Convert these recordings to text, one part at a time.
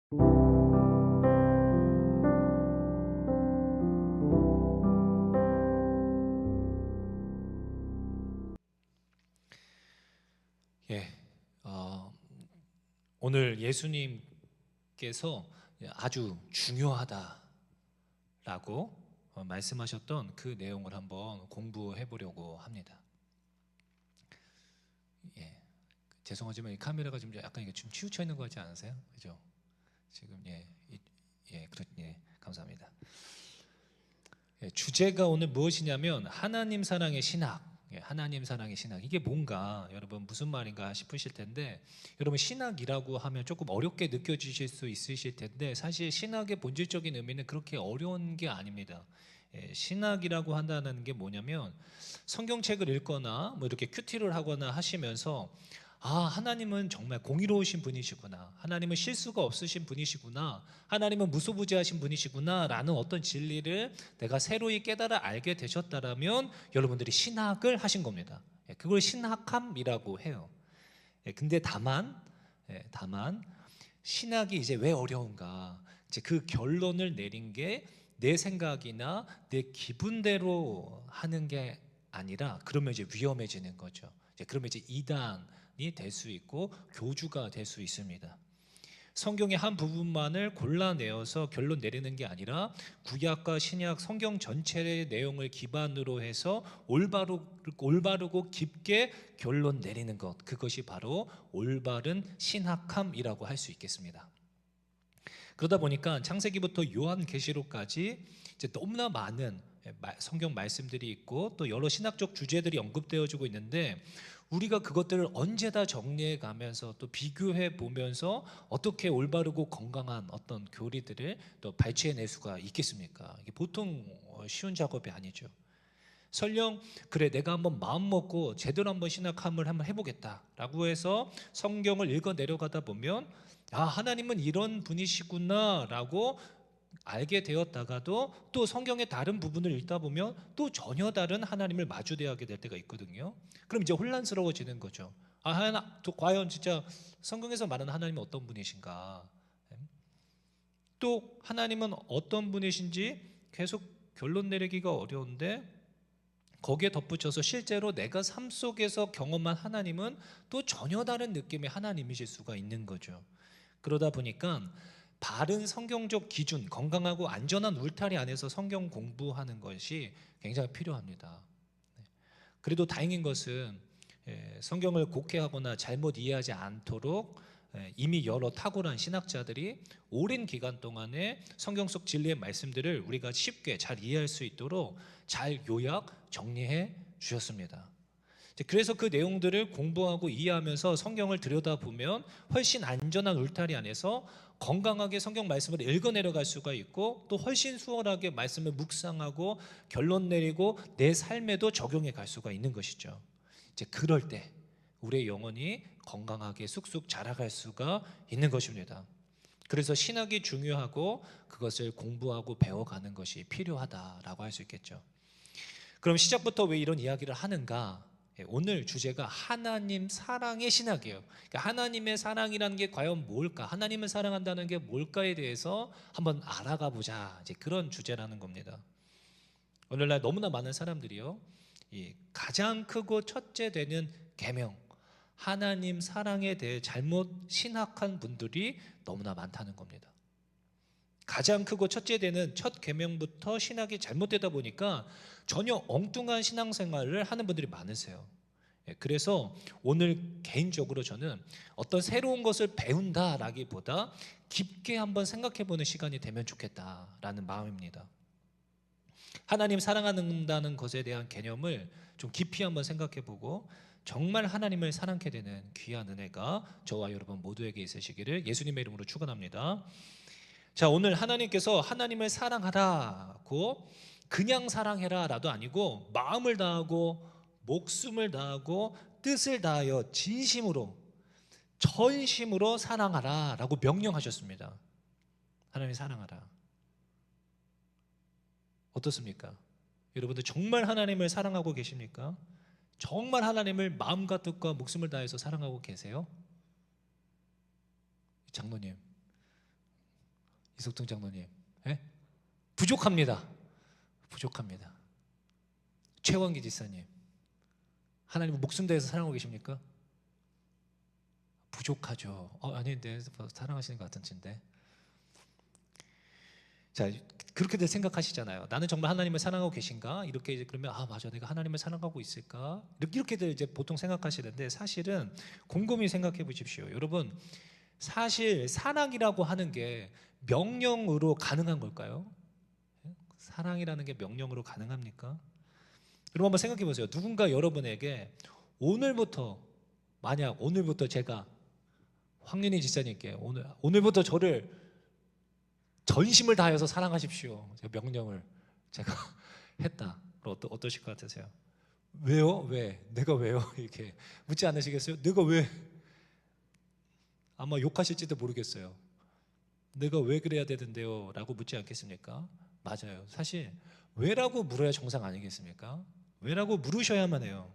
예, 오늘 예수님께서 아주 중요하다라고 말씀하셨던 그 내용을 한번 공부해 보려고 합니다. 예, 죄송하지만 이 카메라가 좀 약간 이게 좀 치우쳐 있는 것 같지 않으세요? 그죠? 지금 감사합니다. 주제가 오늘 무엇이냐면 하나님 사랑의 신학. 하나님 사랑의 신학, 이게 뭔가 여러분 무슨 말인가 싶으실 텐데, 여러분 신학이라고 하면 조금 어렵게 느껴지실 수 있으실 텐데, 사실 신학의 본질적인 의미는 그렇게 어려운 게 아닙니다. 신학이라고 한다는 게 뭐냐면, 성경책을 읽거나 뭐 이렇게 큐티를 하거나 하시면서 하나님은 정말 공의로우신 분이시구나, 하나님은 실수가 없으신 분이시구나, 하나님은 무소부지하신 분이시구나 라는 어떤 진리를 내가 새로이 깨달아 알게 되셨다라면 여러분들이 신학을 하신 겁니다. 그걸 신학함이라고 해요. 근데 다만 신학이 이제 왜 어려운가, 이제 그 결론을 내린 게 내 생각이나 내 기분대로 하는 게 아니라, 그러면 이제 위험해지는 거죠. 그러면 이제 이단이 될 수 있고 교주가 될 수 있습니다. 성경의 한 부분만을 골라내어서 결론 내리는 게 아니라 구약과 신약 성경 전체의 내용을 기반으로 해서 올바르고 깊게 결론 내리는 것, 그것이 바로 올바른 신학함이라고 할 수 있겠습니다. 그러다 보니까 창세기부터 요한계시록까지 이제 너무나 많은 성경 말씀들이 있고 또 여러 신학적 주제들이 언급되어지고 있는데, 우리가 그것들을 언제 다 정리해 가면서 또 비교해 보면서 어떻게 올바르고 건강한 어떤 교리들을 또 발췌해낼 수가 있겠습니까? 이게 보통 쉬운 작업이 아니죠. 설령 그래 내가 한번 마음 먹고 제대로 한번 신학함을 한번 해보겠다라고 해서 성경을 읽어 내려가다 보면, 하나님은 이런 분이시구나 라고 알게 되었다가도 또 성경의 다른 부분을 읽다 보면 또 전혀 다른 하나님을 마주대하게 될 때가 있거든요. 그럼 이제 혼란스러워지는 거죠. 과연 진짜 성경에서 말하는 하나님은 어떤 분이신가, 또 하나님은 어떤 분이신지 계속 결론 내리기가 어려운데, 거기에 덧붙여서 실제로 내가 삶 속에서 경험한 하나님은 또 전혀 다른 느낌의 하나님이실 수가 있는 거죠. 그러다 보니까 바른 성경적 기준, 건강하고 안전한 울타리 안에서 성경 공부하는 것이 굉장히 필요합니다. 그래도 다행인 것은 성경을 곡해하거나 잘못 이해하지 않도록 이미 여러 탁월한 신학자들이 오랜 기간 동안에 성경 속 진리의 말씀들을 우리가 쉽게 잘 이해할 수 있도록 잘 요약, 정리해 주셨습니다. 그래서 그 내용들을 공부하고 이해하면서 성경을 들여다보면 훨씬 안전한 울타리 안에서 건강하게 성경 말씀을 읽어 내려갈 수가 있고, 또 훨씬 수월하게 말씀을 묵상하고 결론 내리고 내 삶에도 적용해 갈 수가 있는 것이죠. 이제 그럴 때 우리의 영혼이 건강하게 쑥쑥 자라갈 수가 있는 것입니다. 그래서 신학이 중요하고 그것을 공부하고 배워가는 것이 필요하다라고 할 수 있겠죠. 그럼 시작부터 왜 이런 이야기를 하는가? 오늘 주제가 하나님 사랑의 신학이에요. 그러니까 하나님의 사랑이라는 게 과연 뭘까? 하나님을 사랑한다는 게 뭘까에 대해서 한번 알아가 보자, 이제 그런 주제라는 겁니다. 오늘날 너무나 많은 사람들이요, 가장 크고 첫째 되는 계명, 하나님 사랑에 대해 잘못 신학한 분들이 너무나 많다는 겁니다. 가장 크고 첫째 되는 첫 계명부터 신학이 잘못되다 보니까 전혀 엉뚱한 신앙생활을 하는 분들이 많으세요. 그래서 오늘 개인적으로 저는 어떤 새로운 것을 배운다라기보다 깊게 한번 생각해보는 시간이 되면 좋겠다라는 마음입니다. 하나님 사랑한다는 것에 대한 개념을 좀 깊이 한번 생각해보고 정말 하나님을 사랑하게 되는 귀한 은혜가 저와 여러분 모두에게 있으시기를 예수님의 이름으로 축원합니다. 자, 오늘 하나님께서 하나님을 사랑하라고 그냥 사랑해라 라도 아니고, 마음을 다하고 목숨을 다하고 뜻을 다하여 진심으로 전심으로 사랑하라 라고 명령하셨습니다. 하나님 사랑하라. 어떻습니까? 여러분들 정말 하나님을 사랑하고 계십니까? 정말 하나님을 마음과 뜻과 목숨을 다해서 사랑하고 계세요? 장로님, 이석동 장로님, 예? 부족합니다. 부족합니다. 최원기 지사님, 하나님을 목숨 다해서 사랑하고 계십니까? 부족하죠. 아닌데 사랑하시는 것 같은데. 자, 그렇게들 생각하시잖아요. 나는 정말 하나님을 사랑하고 계신가? 이렇게 이제 그러면 맞아, 내가 하나님을 사랑하고 있을까? 이렇게들 이제 보통 생각하시는데, 사실은 곰곰이 생각해 보십시오. 여러분, 사실 사랑이라고 하는 게 명령으로 가능한 걸까요? 사랑이라는 게 명령으로 가능합니까? 여러분 한번 생각해 보세요. 누군가 여러분에게 만약 오늘부터 제가 황윤희 지사님께 오늘부터 저를 전심을 다해서 사랑하십시오, 제가 명령을 제가 했다. 어떠실 것 같으세요? 왜요? 왜? 내가 왜요? 이렇게 묻지 않으시겠어요? 내가 왜? 아마 욕하실지도 모르겠어요. 내가 왜 그래야 되는데요? 라고 묻지 않겠습니까? 맞아요. 사실 왜라고 물어야 정상 아니겠습니까? 왜라고 물으셔야만 해요.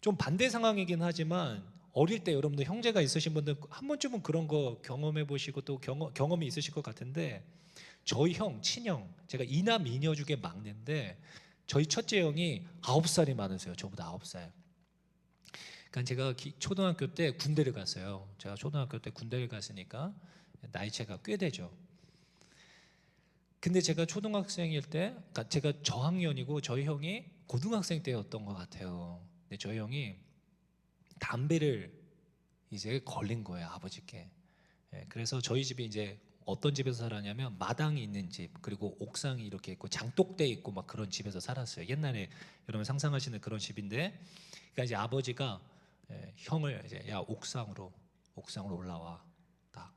좀 반대 상황이긴 하지만, 어릴 때 여러분들 형제가 있으신 분들 한 번쯤은 그런 거 경험해 보시고 또 경험이 있으실 것 같은데, 저희 형, 친형, 제가 이남 이녀 중에 막내인데 저희 첫째 형이 9살이 많으세요. 저보다 9살. 그러니까 제가 초등학교 때 군대를 갔어요. 제가 초등학교 때 군대를 갔으니까 나이차가 꽤 되죠. 근데 제가 초등학생일 때, 그러니까 제가 저학년이고 저희 형이 고등학생 때였던 것 같아요. 근데 저희 형이 담배를 이제 걸린 거예요, 아버지께. 그래서 저희 집이 이제 어떤 집에서 살았냐면, 마당이 있는 집, 그리고 옥상이 이렇게 있고 장독대 있고 막 그런 집에서 살았어요. 옛날에 여러분 상상하시는 그런 집인데, 그러니까 이제 아버지가 형을 이제 야 옥상으로 올라와. 딱.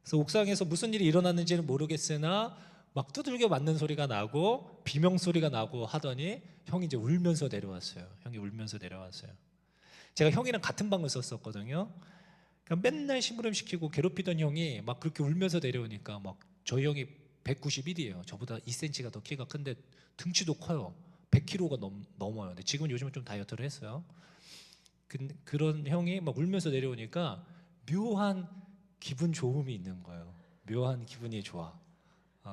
그래서 옥상에서 무슨 일이 일어났는지는 모르겠으나 막 두들겨 맞는 소리가 나고 비명 소리가 나고 하더니 형이 이제 울면서 내려왔어요. 제가 형이랑 같은 방을 썼었거든요. 그러니까 맨날 심부름 시키고 괴롭히던 형이 막 그렇게 울면서 내려오니까, 막 저희 형이 191이에요. 저보다 2cm가 더 키가 큰데 등치도 커요. 100kg가 넘어요. 근데 지금은 요즘은 좀 다이어트를 했어요. 그런 형이 막 울면서 내려오니까 묘한 기분 좋음이 있는 거예요. 묘한 기분이 좋아.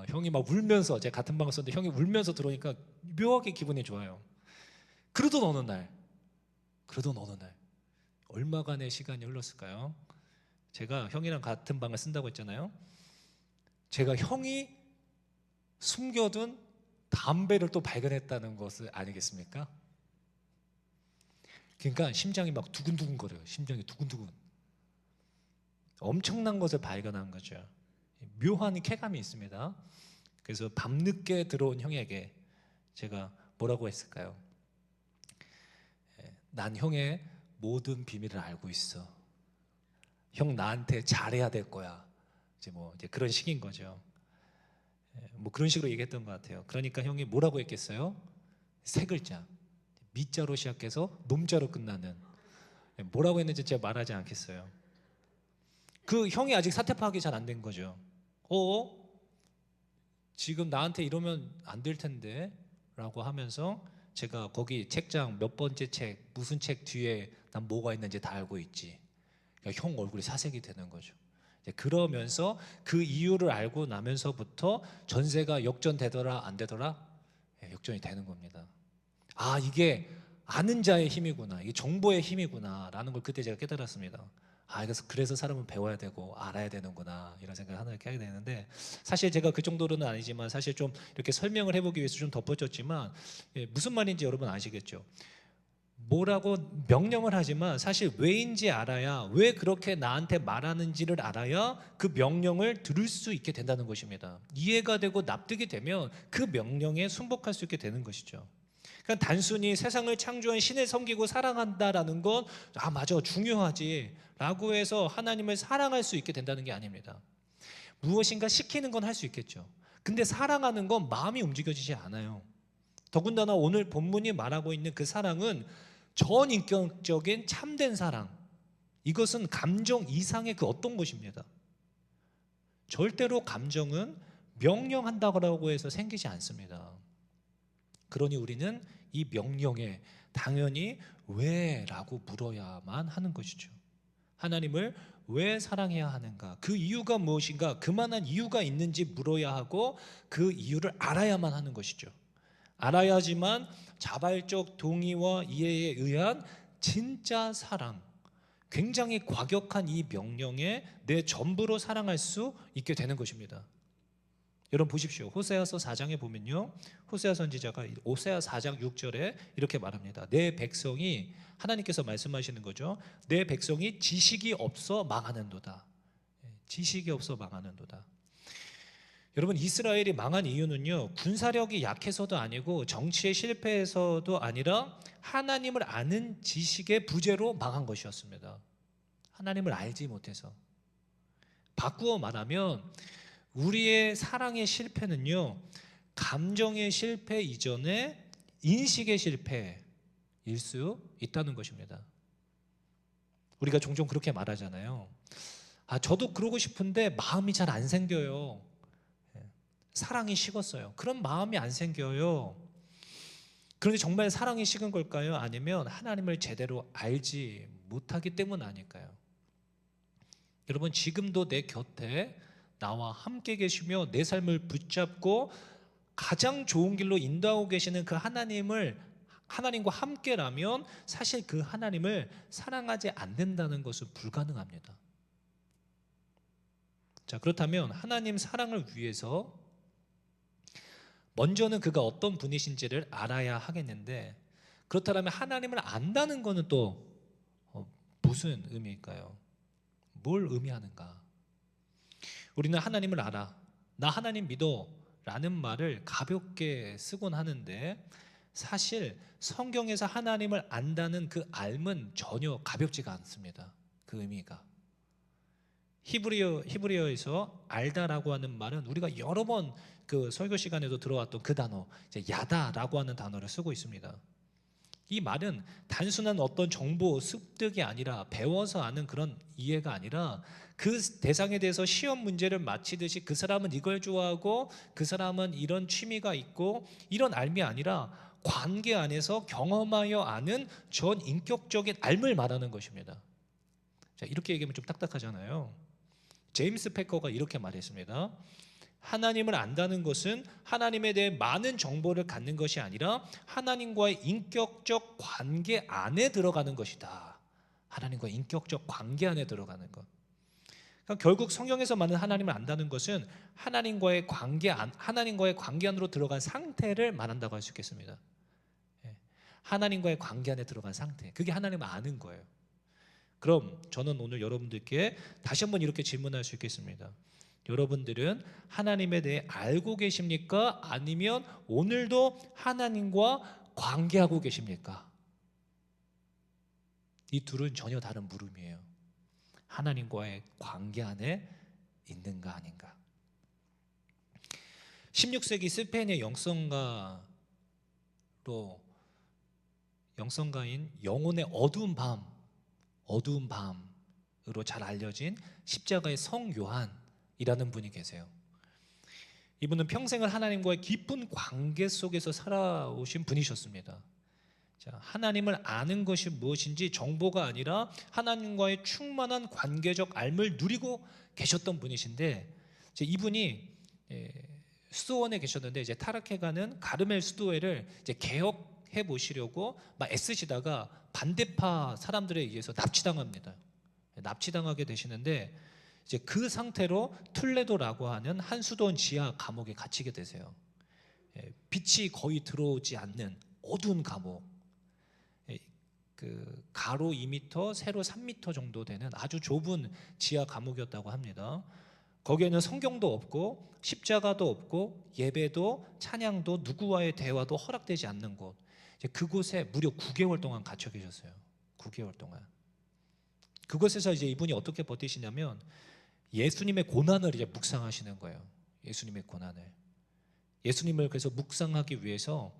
형이 막 울면서, 제가 같은 방을 썼는데 형이 울면서 들어오니까 묘하게 기분이 좋아요. 그러던 어느 날 얼마간의 시간이 흘렀을까요? 제가 형이랑 같은 방을 쓴다고 했잖아요. 제가 형이 숨겨둔 담배를 또 발견했다는 것을 아니겠습니까? 그러니까 심장이 막 두근두근 거려요. 심장이 두근두근. 엄청난 것을 발견한 거죠. 묘한 쾌감이 있습니다. 그래서 밤늦게 들어온 형에게 제가 뭐라고 했을까요? 난 형의 모든 비밀을 알고 있어. 형 나한테 잘해야 될 거야. 이제 그런 식인 거죠. 뭐 그런 식으로 얘기했던 것 같아요. 그러니까 형이 뭐라고 했겠어요? 세 글자, 미자로 시작해서 놈자로 끝나는, 뭐라고 했는지 제가 말하지 않겠어요. 그 형이 아직 사태 파악이 잘 안 된 거죠. 지금 나한테 이러면 안 될 텐데 라고 하면서, 제가 거기 책장 몇 번째 책, 무슨 책 뒤에 난 뭐가 있는지 다 알고 있지. 그러니까 형 얼굴이 사색이 되는 거죠. 그러면서 그 이유를 알고 나면서부터 전세가 역전되더라 안 되더라? 역전이 되는 겁니다. 이게 아는 자의 힘이구나, 이게 정보의 힘이구나 라는 걸 그때 제가 깨달았습니다. 그래서 사람은 배워야 되고 알아야 되는구나, 이런 생각을 하게 되는데, 사실 제가 그 정도로는 아니지만 사실 좀 이렇게 설명을 해보기 위해서 좀 덧붙였지만, 무슨 말인지 여러분 아시겠죠? 뭐라고 명령을 하지만 사실 왜인지 알아야, 왜 그렇게 나한테 말하는지를 알아야 그 명령을 들을 수 있게 된다는 것입니다. 이해가 되고 납득이 되면 그 명령에 순복할 수 있게 되는 것이죠. 그러니까 단순히 세상을 창조한 신을 섬기고 사랑한다라는 건 맞아, 중요하지 라고 해서 하나님을 사랑할 수 있게 된다는 게 아닙니다. 무엇인가 시키는 건 할 수 있겠죠. 근데 사랑하는 건 마음이 움직여지지 않아요. 더군다나 오늘 본문이 말하고 있는 그 사랑은 전인격적인 참된 사랑, 이것은 감정 이상의 그 어떤 것입니다. 절대로 감정은 명령한다고 해서 생기지 않습니다. 그러니 우리는 이 명령에 당연히 왜? 라고 물어야만 하는 것이죠. 하나님을 왜 사랑해야 하는가, 그 이유가 무엇인가, 그만한 이유가 있는지 물어야 하고 그 이유를 알아야만 하는 것이죠. 알아야지만 자발적 동의와 이해에 의한 진짜 사랑, 굉장히 과격한 이 명령에 내 전부로 사랑할 수 있게 되는 것입니다. 여러분 보십시오. 호세아서 4장에 보면요, 호세아 선지자가 호세아 4장 6절에 이렇게 말합니다. 내 백성이, 하나님께서 말씀하시는 거죠. 내 백성이 지식이 없어 망하는도다. 지식이 없어 망하는도다. 여러분, 이스라엘이 망한 이유는요, 군사력이 약해서도 아니고 정치의 실패에서도 아니라 하나님을 아는 지식의 부재로 망한 것이었습니다. 하나님을 알지 못해서. 바꾸어 말하면 우리의 사랑의 실패는요, 감정의 실패 이전에 인식의 실패일 수 있다는 것입니다. 우리가 종종 그렇게 말하잖아요. 저도 그러고 싶은데 마음이 잘 안 생겨요. 사랑이 식었어요. 그런 마음이 안 생겨요. 그런데 정말 사랑이 식은 걸까요? 아니면 하나님을 제대로 알지 못하기 때문 아닐까요? 여러분, 지금도 내 곁에 나와 함께 계시며 내 삶을 붙잡고 가장 좋은 길로 인도하고 계시는 그 하나님과 함께라면 사실 그 하나님을 사랑하지 않는다는 것은 불가능합니다. 자, 그렇다면 하나님 사랑을 위해서 먼저는 그가 어떤 분이신지를 알아야 하겠는데, 그렇다면 하나님을 안다는 것은 또 무슨 의미일까요? 뭘 의미하는가? 우리는 하나님을 알아, 나 하나님 믿어 라는 말을 가볍게 쓰곤 하는데, 사실 성경에서 하나님을 안다는 그 알은 전혀 가볍지가 않습니다. 그 의미가. 히브리어에서 알다라고 하는 말은 우리가 여러 번 그 설교 시간에도 들어왔던 그 단어, 이제 야다라고 하는 단어를 쓰고 있습니다. 이 말은 단순한 어떤 정보 습득이 아니라, 배워서 아는 그런 이해가 아니라, 그 대상에 대해서 시험 문제를 마치듯이 그 사람은 이걸 좋아하고 그 사람은 이런 취미가 있고, 이런 알미 아니라 관계 안에서 경험하여 아는 전 인격적인 알을 말하는 것입니다. 자, 이렇게 얘기하면 좀 딱딱하잖아요. 제임스 패커가 이렇게 말했습니다. 하나님을 안다는 것은 하나님에 대해 많은 정보를 갖는 것이 아니라 하나님과의 인격적 관계 안에 들어가는 것이다. 하나님과의 인격적 관계 안에 들어가는 것. 그러니까 결국 성경에서 말하는 하나님을 안다는 것은 하나님과의 관계 안으로 들어간 상태를 말한다고 할 수 있겠습니다. 하나님과의 관계 안에 들어간 상태, 그게 하나님을 아는 거예요. 그럼 저는 오늘 여러분들께 다시 한번 이렇게 질문할 수 있겠습니다. 여러분들은 하나님에 대해 알고 계십니까? 아니면 오늘도 하나님과 관계하고 계십니까? 이 둘은 전혀 다른 물음이에요. 하나님과의 관계 안에 있는가 아닌가. 16세기 스페인의 영성가인 영혼의 어두운 밤으로 잘 알려진 십자가의 성 요한이라는 분이 계세요. 이분은 평생을 하나님과의 깊은 관계 속에서 살아오신 분이셨습니다. 자, 하나님을 아는 것이 무엇인지 정보가 아니라 하나님과의 충만한 관계적 알을 누리고 계셨던 분이신데, 이분이 수도원에 계셨는데 이제 타락해가는 가르멜 수도회를 이제 개혁해 보시려고 막 애쓰시다가 반대파 사람들에 의해서 납치당합니다. 납치당하게 되시는데, 이제 그 상태로 툴레도라고 하는 한 수도원 지하 감옥에 갇히게 되세요. 빛이 거의 들어오지 않는 어두운 감옥. 그 가로 2m, 세로 3m 정도 되는 아주 좁은 지하 감옥이었다고 합니다. 거기에는 성경도 없고 십자가도 없고 예배도 찬양도 누구와의 대화도 허락되지 않는 곳. 그곳에 무려 9개월 동안 갇혀 계셨어요. 9개월 동안. 그곳에서 이제 이분이 어떻게 버티시냐면 예수님의 고난을 이제 묵상하시는 거예요. 예수님의 고난을. 예수님을 그래서 묵상하기 위해서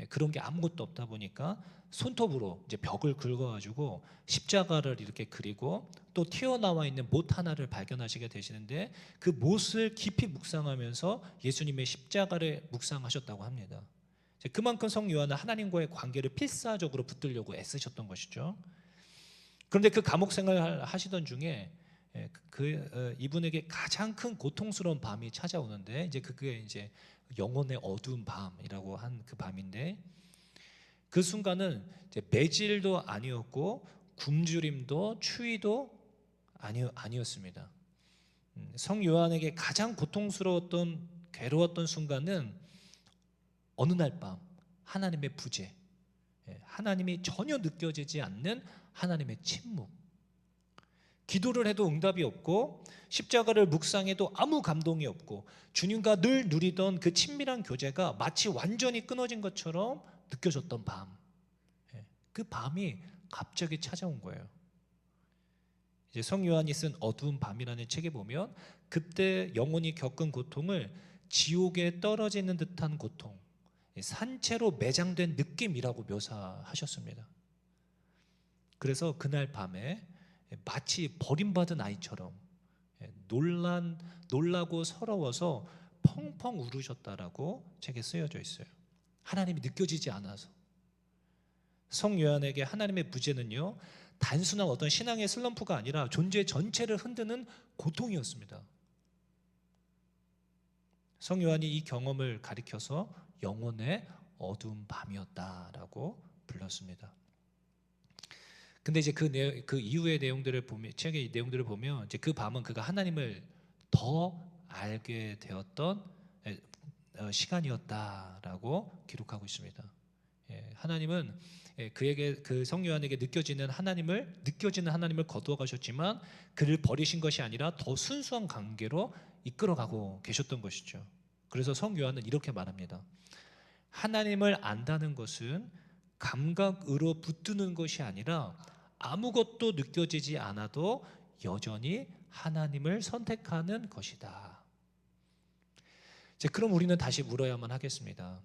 그런 게 아무것도 없다 보니까 손톱으로 이제 벽을 긁어가지고 십자가를 이렇게 그리고 또 튀어나와 있는 못 하나를 발견하시게 되시는데, 그 못을 깊이 묵상하면서 예수님의 십자가를 묵상하셨다고 합니다. 그만큼 성 요한은 하나님과의 관계를 필사적으로 붙들려고 애쓰셨던 것이죠. 그런데 그 감옥 생활 하시던 중에 이분에게 가장 큰 고통스러운 밤이 찾아오는데 이제 그게 이제 영혼의 어두운 밤이라고 한 그 밤인데 그 순간은 이제 매질도 아니었고 굶주림도 추위도 아니었습니다. 성 요한에게 가장 고통스러웠던 괴로웠던 순간은 어느 날 밤 하나님의 부재, 하나님이 전혀 느껴지지 않는 하나님의 침묵, 기도를 해도 응답이 없고 십자가를 묵상해도 아무 감동이 없고 주님과 늘 누리던 그 친밀한 교제가 마치 완전히 끊어진 것처럼 느껴졌던 밤, 그 밤이 갑자기 찾아온 거예요. 이제 성 요한이 쓴 어두운 밤이라는 책에 보면 그때 영혼이 겪은 고통을 지옥에 떨어지는 듯한 고통, 산채로 매장된 느낌이라고 묘사하셨습니다. 그래서 그날 밤에 마치 버림받은 아이처럼 놀라고 서러워서 펑펑 울으셨다라고 책에 쓰여져 있어요. 하나님이 느껴지지 않아서. 성 요한에게 하나님의 부재는요, 단순한 어떤 신앙의 슬럼프가 아니라 존재 전체를 흔드는 고통이었습니다. 성 요한이 이 경험을 가리켜서 영혼의 어두운 밤이었다라고 불렀습니다. 근데 이제 그 이후의 내용들을 보면, 책의 내용들을 보면 이제 그 밤은 그가 하나님을 더 알게 되었던 시간이었다라고 기록하고 있습니다. 하나님은 그에게, 그 성 요한에게 느껴지는 하나님을 거두어 가셨지만 그를 버리신 것이 아니라 더 순수한 관계로 이끌어가고 계셨던 것이죠. 그래서 성 요한은 이렇게 말합니다. 하나님을 안다는 것은 감각으로 붙드는 것이 아니라 아무것도 느껴지지 않아도 여전히 하나님을 선택하는 것이다. 이제 그럼 우리는 다시 물어야만 하겠습니다.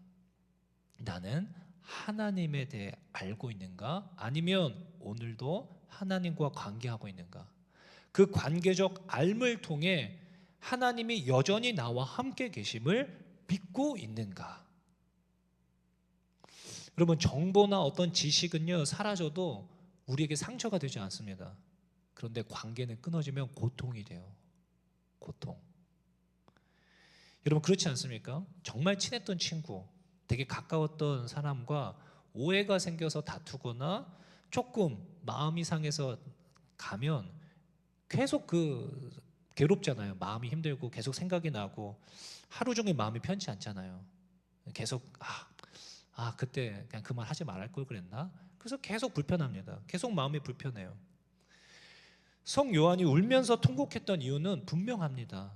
나는 하나님에 대해 알고 있는가? 아니면 오늘도 하나님과 관계하고 있는가? 그 관계적 알을 통해 하나님이 여전히 나와 함께 계심을 믿고 있는가? 여러분, 정보나 어떤 지식은요, 사라져도 우리에게 상처가 되지 않습니다. 그런데 관계는 끊어지면 고통이 돼요. 고통. 여러분, 그렇지 않습니까? 정말 친했던 친구, 되게 가까웠던 사람과 오해가 생겨서 다투거나 조금 마음이 상해서 가면 계속 괴롭잖아요. 마음이 힘들고 계속 생각이 나고 하루 종일 마음이 편치 않잖아요. 계속 그때 그냥 그 말 하지 말할 걸 그랬나? 그래서 계속 불편합니다. 계속 마음이 불편해요. 성 요한이 울면서 통곡했던 이유는 분명합니다.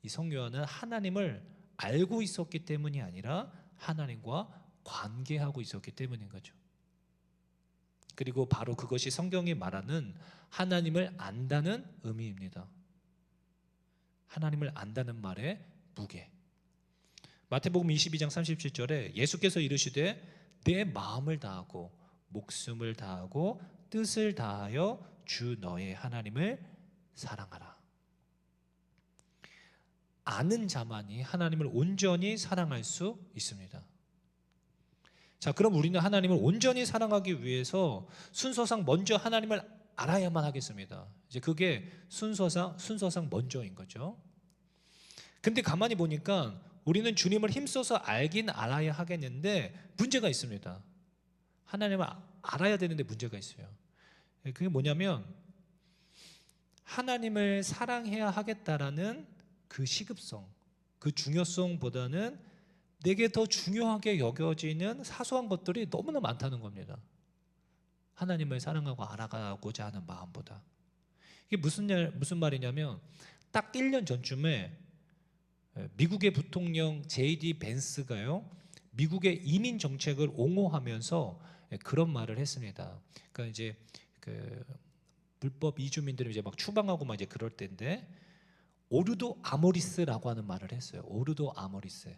이 성 요한은 하나님을 알고 있었기 때문이 아니라 하나님과 관계하고 있었기 때문인 거죠. 그리고 바로 그것이 성경이 말하는 하나님을 안다는 의미입니다. 하나님을 안다는 말의 무게. 마태복음 22장 37절에 예수께서 이르시되 내 마음을 다하고 목숨을 다하고 뜻을 다하여 주 너의 하나님을 사랑하라. 아는 자만이 하나님을 온전히 사랑할 수 있습니다. 자, 그럼 우리는 하나님을 온전히 사랑하기 위해서 순서상 먼저 하나님을 알아야만 하겠습니다. 이제 그게 순서상 먼저인 거죠. 근데 가만히 보니까 우리는 주님을 힘써서 알긴 알아야 하겠는데 문제가 있습니다. 하나님을 알아야 되는데 문제가 있어요. 그게 뭐냐면 하나님을 사랑해야 하겠다라는 그 시급성, 그 중요성보다는 내게 더 중요하게 여겨지는 사소한 것들이 너무나 많다는 겁니다. 하나님을 사랑하고 알아가고자 하는 마음보다. 이게 무슨 말이냐면 딱 1년 전쯤에 미국의 부통령 J.D. 벤스가요, 미국의 이민 정책을 옹호하면서 그런 말을 했습니다. 그러니까 이제 그 불법 이주민들을 이제 막 추방하고 막 이제 그럴 때인데 오르도 아모리스라고 하는 말을 했어요. 오르도 아모리스.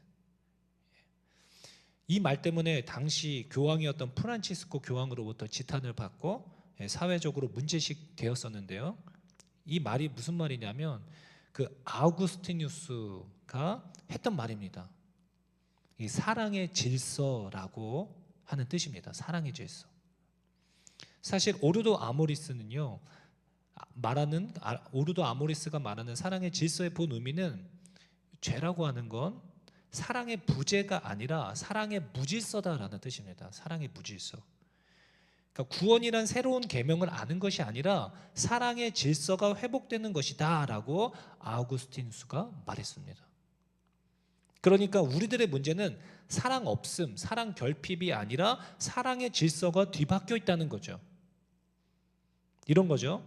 이 말 때문에 당시 교황이었던 프란치스코 교황으로부터 지탄을 받고 사회적으로 문제식 되었었는데요. 이 말이 무슨 말이냐면 그 아우구스티누스가 했던 말입니다. 이 사랑의 질서라고 하는 뜻입니다. 사랑의 질서. 사실 오르도 아모리스는요, 말하는 오르도 아모리스가 말하는 사랑의 질서의 본 의미는 죄라고 하는 건 사랑의 부재가 아니라 사랑의 무질서다라는 뜻입니다. 사랑의 무질서. 그러니까 구원이란 새로운 계명을 아는 것이 아니라 사랑의 질서가 회복되는 것이다라고 아우구스티누스가 말했습니다. 그러니까 우리들의 문제는 사랑 없음, 사랑 결핍이 아니라 사랑의 질서가 뒤바뀌어 있다는 거죠. 이런 거죠.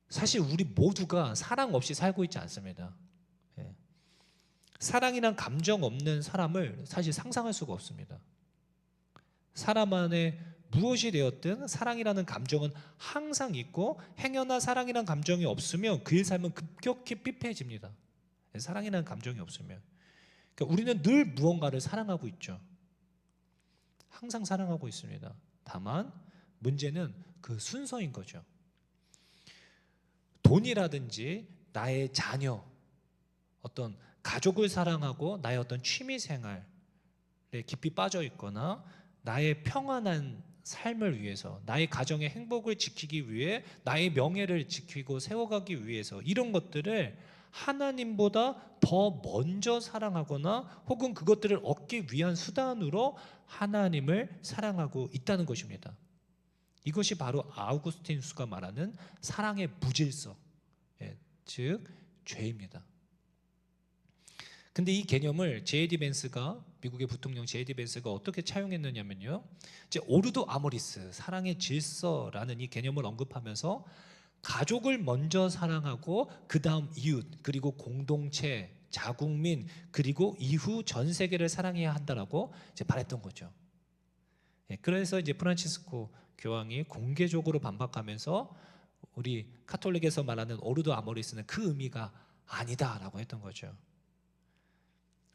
사실 우리 모두가 사랑 없이 살고 있지 않습니다. 사랑이란 감정 없는 사람을 사실 상상할 수가 없습니다. 사람 안에 무엇이 되었든 사랑이라는 감정은 항상 있고, 행여나 사랑이라는 감정이 없으면 그의 삶은 급격히 피폐해집니다. 사랑이라는 감정이 없으면. 그러니까 우리는 늘 무언가를 사랑하고 있죠. 항상 사랑하고 있습니다. 다만 문제는 그 순서인 거죠. 돈이라든지 나의 자녀, 어떤 가족을 사랑하고 나의 어떤 취미 생활에 깊이 빠져 있거나 나의 평안한 삶을 위해서, 나의 가정의 행복을 지키기 위해, 나의 명예를 지키고 세워가기 위해서 이런 것들을 하나님보다 더 먼저 사랑하거나 혹은 그것들을 얻기 위한 수단으로 하나님을 사랑하고 있다는 것입니다. 이것이 바로 아우구스티누스가 말하는 사랑의 무질서, 즉 죄입니다. 근데 이 개념을 J.D. 벤스가, 미국의 부통령 J.D. 벤스가 어떻게 차용했느냐면요, 이제 오르도 아모리스, 사랑의 질서라는 이 개념을 언급하면서 가족을 먼저 사랑하고 그 다음 이웃, 그리고 공동체, 자국민, 그리고 이후 전 세계를 사랑해야 한다라고 이제 말했던 거죠. 그래서 이제 프란치스코 교황이 공개적으로 반박하면서 우리 카톨릭에서 말하는 오르도 아모리스는 그 의미가 아니다라고 했던 거죠.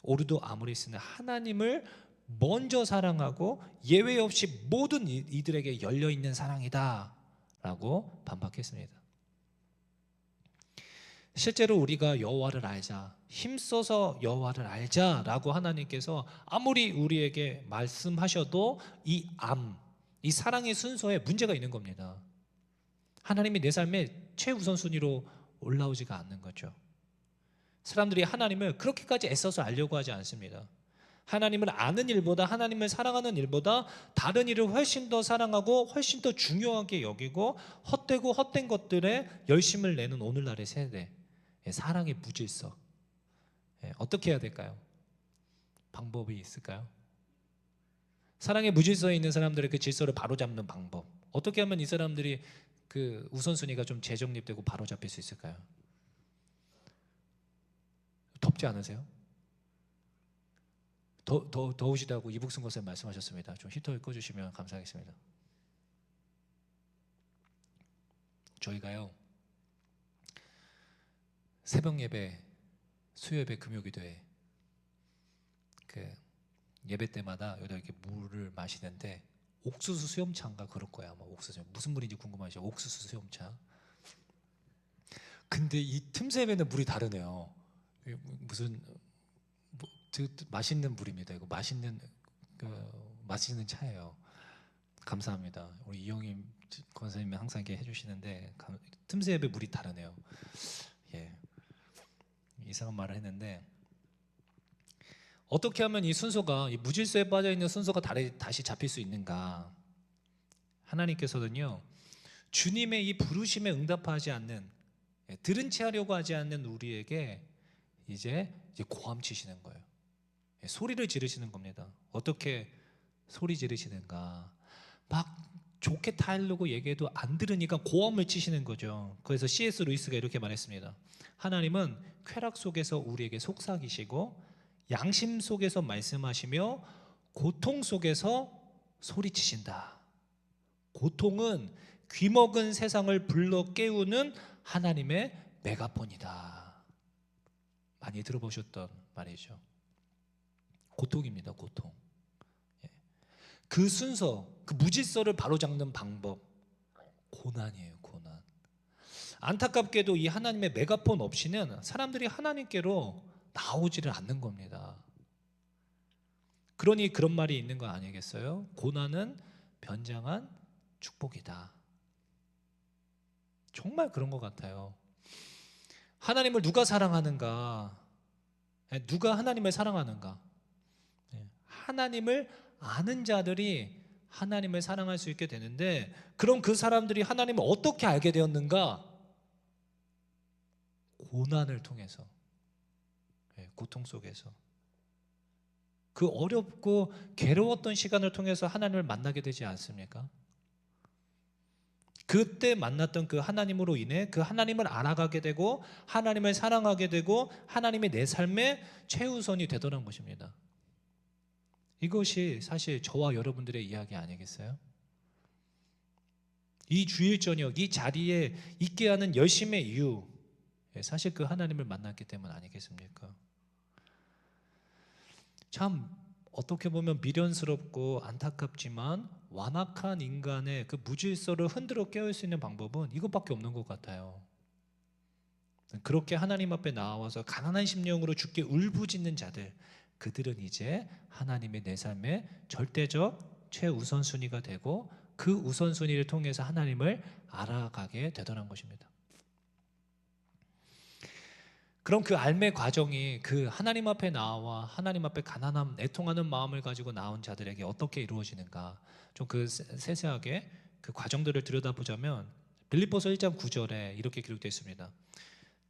오르도 아모리스는 하나님을 먼저 사랑하고 예외 없이 모든 이들에게 열려있는 사랑이다 라고 반박했습니다. 실제로 우리가 여호와를 알자, 힘써서 여호와를 알자라고 하나님께서 아무리 우리에게 말씀하셔도 이 사랑의 순서에 문제가 있는 겁니다. 하나님이 내 삶의 최우선순위로 올라오지가 않는 거죠. 사람들이 하나님을 그렇게까지 애써서 알려고 하지 않습니다. 하나님을 아는 일보다, 하나님을 사랑하는 일보다 다른 일을 훨씬 더 사랑하고 훨씬 더 중요하게 여기고 헛되고 헛된 것들에 열심을 내는 오늘날의 세대, 사랑의 무질서. 어떻게 해야 될까요? 방법이 있을까요? 사랑의 무질서에 있는 사람들의 그 질서를 바로잡는 방법, 어떻게 하면 이 사람들이 그 우선순위가 좀 재정립되고 바로잡힐 수 있을까요? 덥지 않으세요? 더우시다고 이북승 권사님 말씀하셨습니다. 좀 히터를 꺼주시면 감사하겠습니다. 저희가요, 새벽 예배, 수요 예배, 금요 기도회 그 예배 때마다 이렇게 물을 마시는데 옥수수 수염차인가 그럴 거야. 아마 옥수수, 무슨 물인지 궁금하시죠? 옥수수 수염차. 근데 이 틈새 예배는 물이 다르네요. 무슨 맛있는 물입니다. 이거 맛있는 차예요. 감사합니다. 우리 이영임 권사님이 항상 이렇게 해주시는데 틈새 예배 물이 다르네요. 이상한 말을 했는데, 어떻게 하면 이 순서가, 이 무질서에 빠져 있는 순서가 다시 잡힐 수 있는가? 하나님께서는요, 주님의 이 부르심에 응답하지 않는, 들은 채 하려고 하지 않는 우리에게 이제 고함치시는 거예요. 소리를 지르시는 겁니다. 어떻게 소리 지르시는가? 막 좋게 타이르고 얘기해도 안 들으니까 고함을 치시는 거죠. 그래서 C.S. 루이스가 이렇게 말했습니다. 하나님은 쾌락 속에서 우리에게 속삭이시고 양심 속에서 말씀하시며 고통 속에서 소리치신다. 고통은 귀먹은 세상을 불러 깨우는 하나님의 메가폰이다. 많이 들어보셨던 말이죠. 고통입니다. 고통. 그 순서, 그 무질서를 바로잡는 방법, 고난이에요. 고난. 안타깝게도 이 하나님의 메가폰 없이는 사람들이 하나님께로 나오지를 않는 겁니다. 그러니 그런 말이 있는 거 아니겠어요? 고난은 변장한 축복이다. 정말 그런 것 같아요. 하나님을 누가 사랑하는가? 누가 하나님을 사랑하는가? 하나님을 아는 자들이 하나님을 사랑할 수 있게 되는데, 그럼 그 사람들이 하나님을 어떻게 알게 되었는가? 고난을 통해서, 고통 속에서, 그 어렵고 괴로웠던 시간을 통해서 하나님을 만나게 되지 않습니까? 그때 만났던 그 하나님으로 인해 그 하나님을 알아가게 되고 하나님을 사랑하게 되고 하나님이 내 삶의 최우선이 되더라는 것입니다. 이것이 사실 저와 여러분들의 이야기 아니겠어요? 이 주일 저녁 이 자리에 있게 하는 열심의 이유, 사실 그 하나님을 만났기 때문 아니겠습니까? 참 어떻게 보면 미련스럽고 안타깝지만 완악한 인간의 그 무질서를 흔들어 깨울 수 있는 방법은 이것밖에 없는 것 같아요. 그렇게 하나님 앞에 나와서 가난한 심령으로 주께 울부짖는 자들, 그들은 이제 하나님의 내 삶의 절대적 최우선순위가 되고 그 우선순위를 통해서 하나님을 알아가게 되더란 것입니다. 그럼 그 알매 과정이 그 하나님 앞에 나와 하나님 앞에 가난함, 애통하는 마음을 가지고 나온 자들에게 어떻게 이루어지는가, 좀 그 세세하게 그 과정들을 들여다보자면 빌립보서 1장 9절에 이렇게 기록되어 있습니다.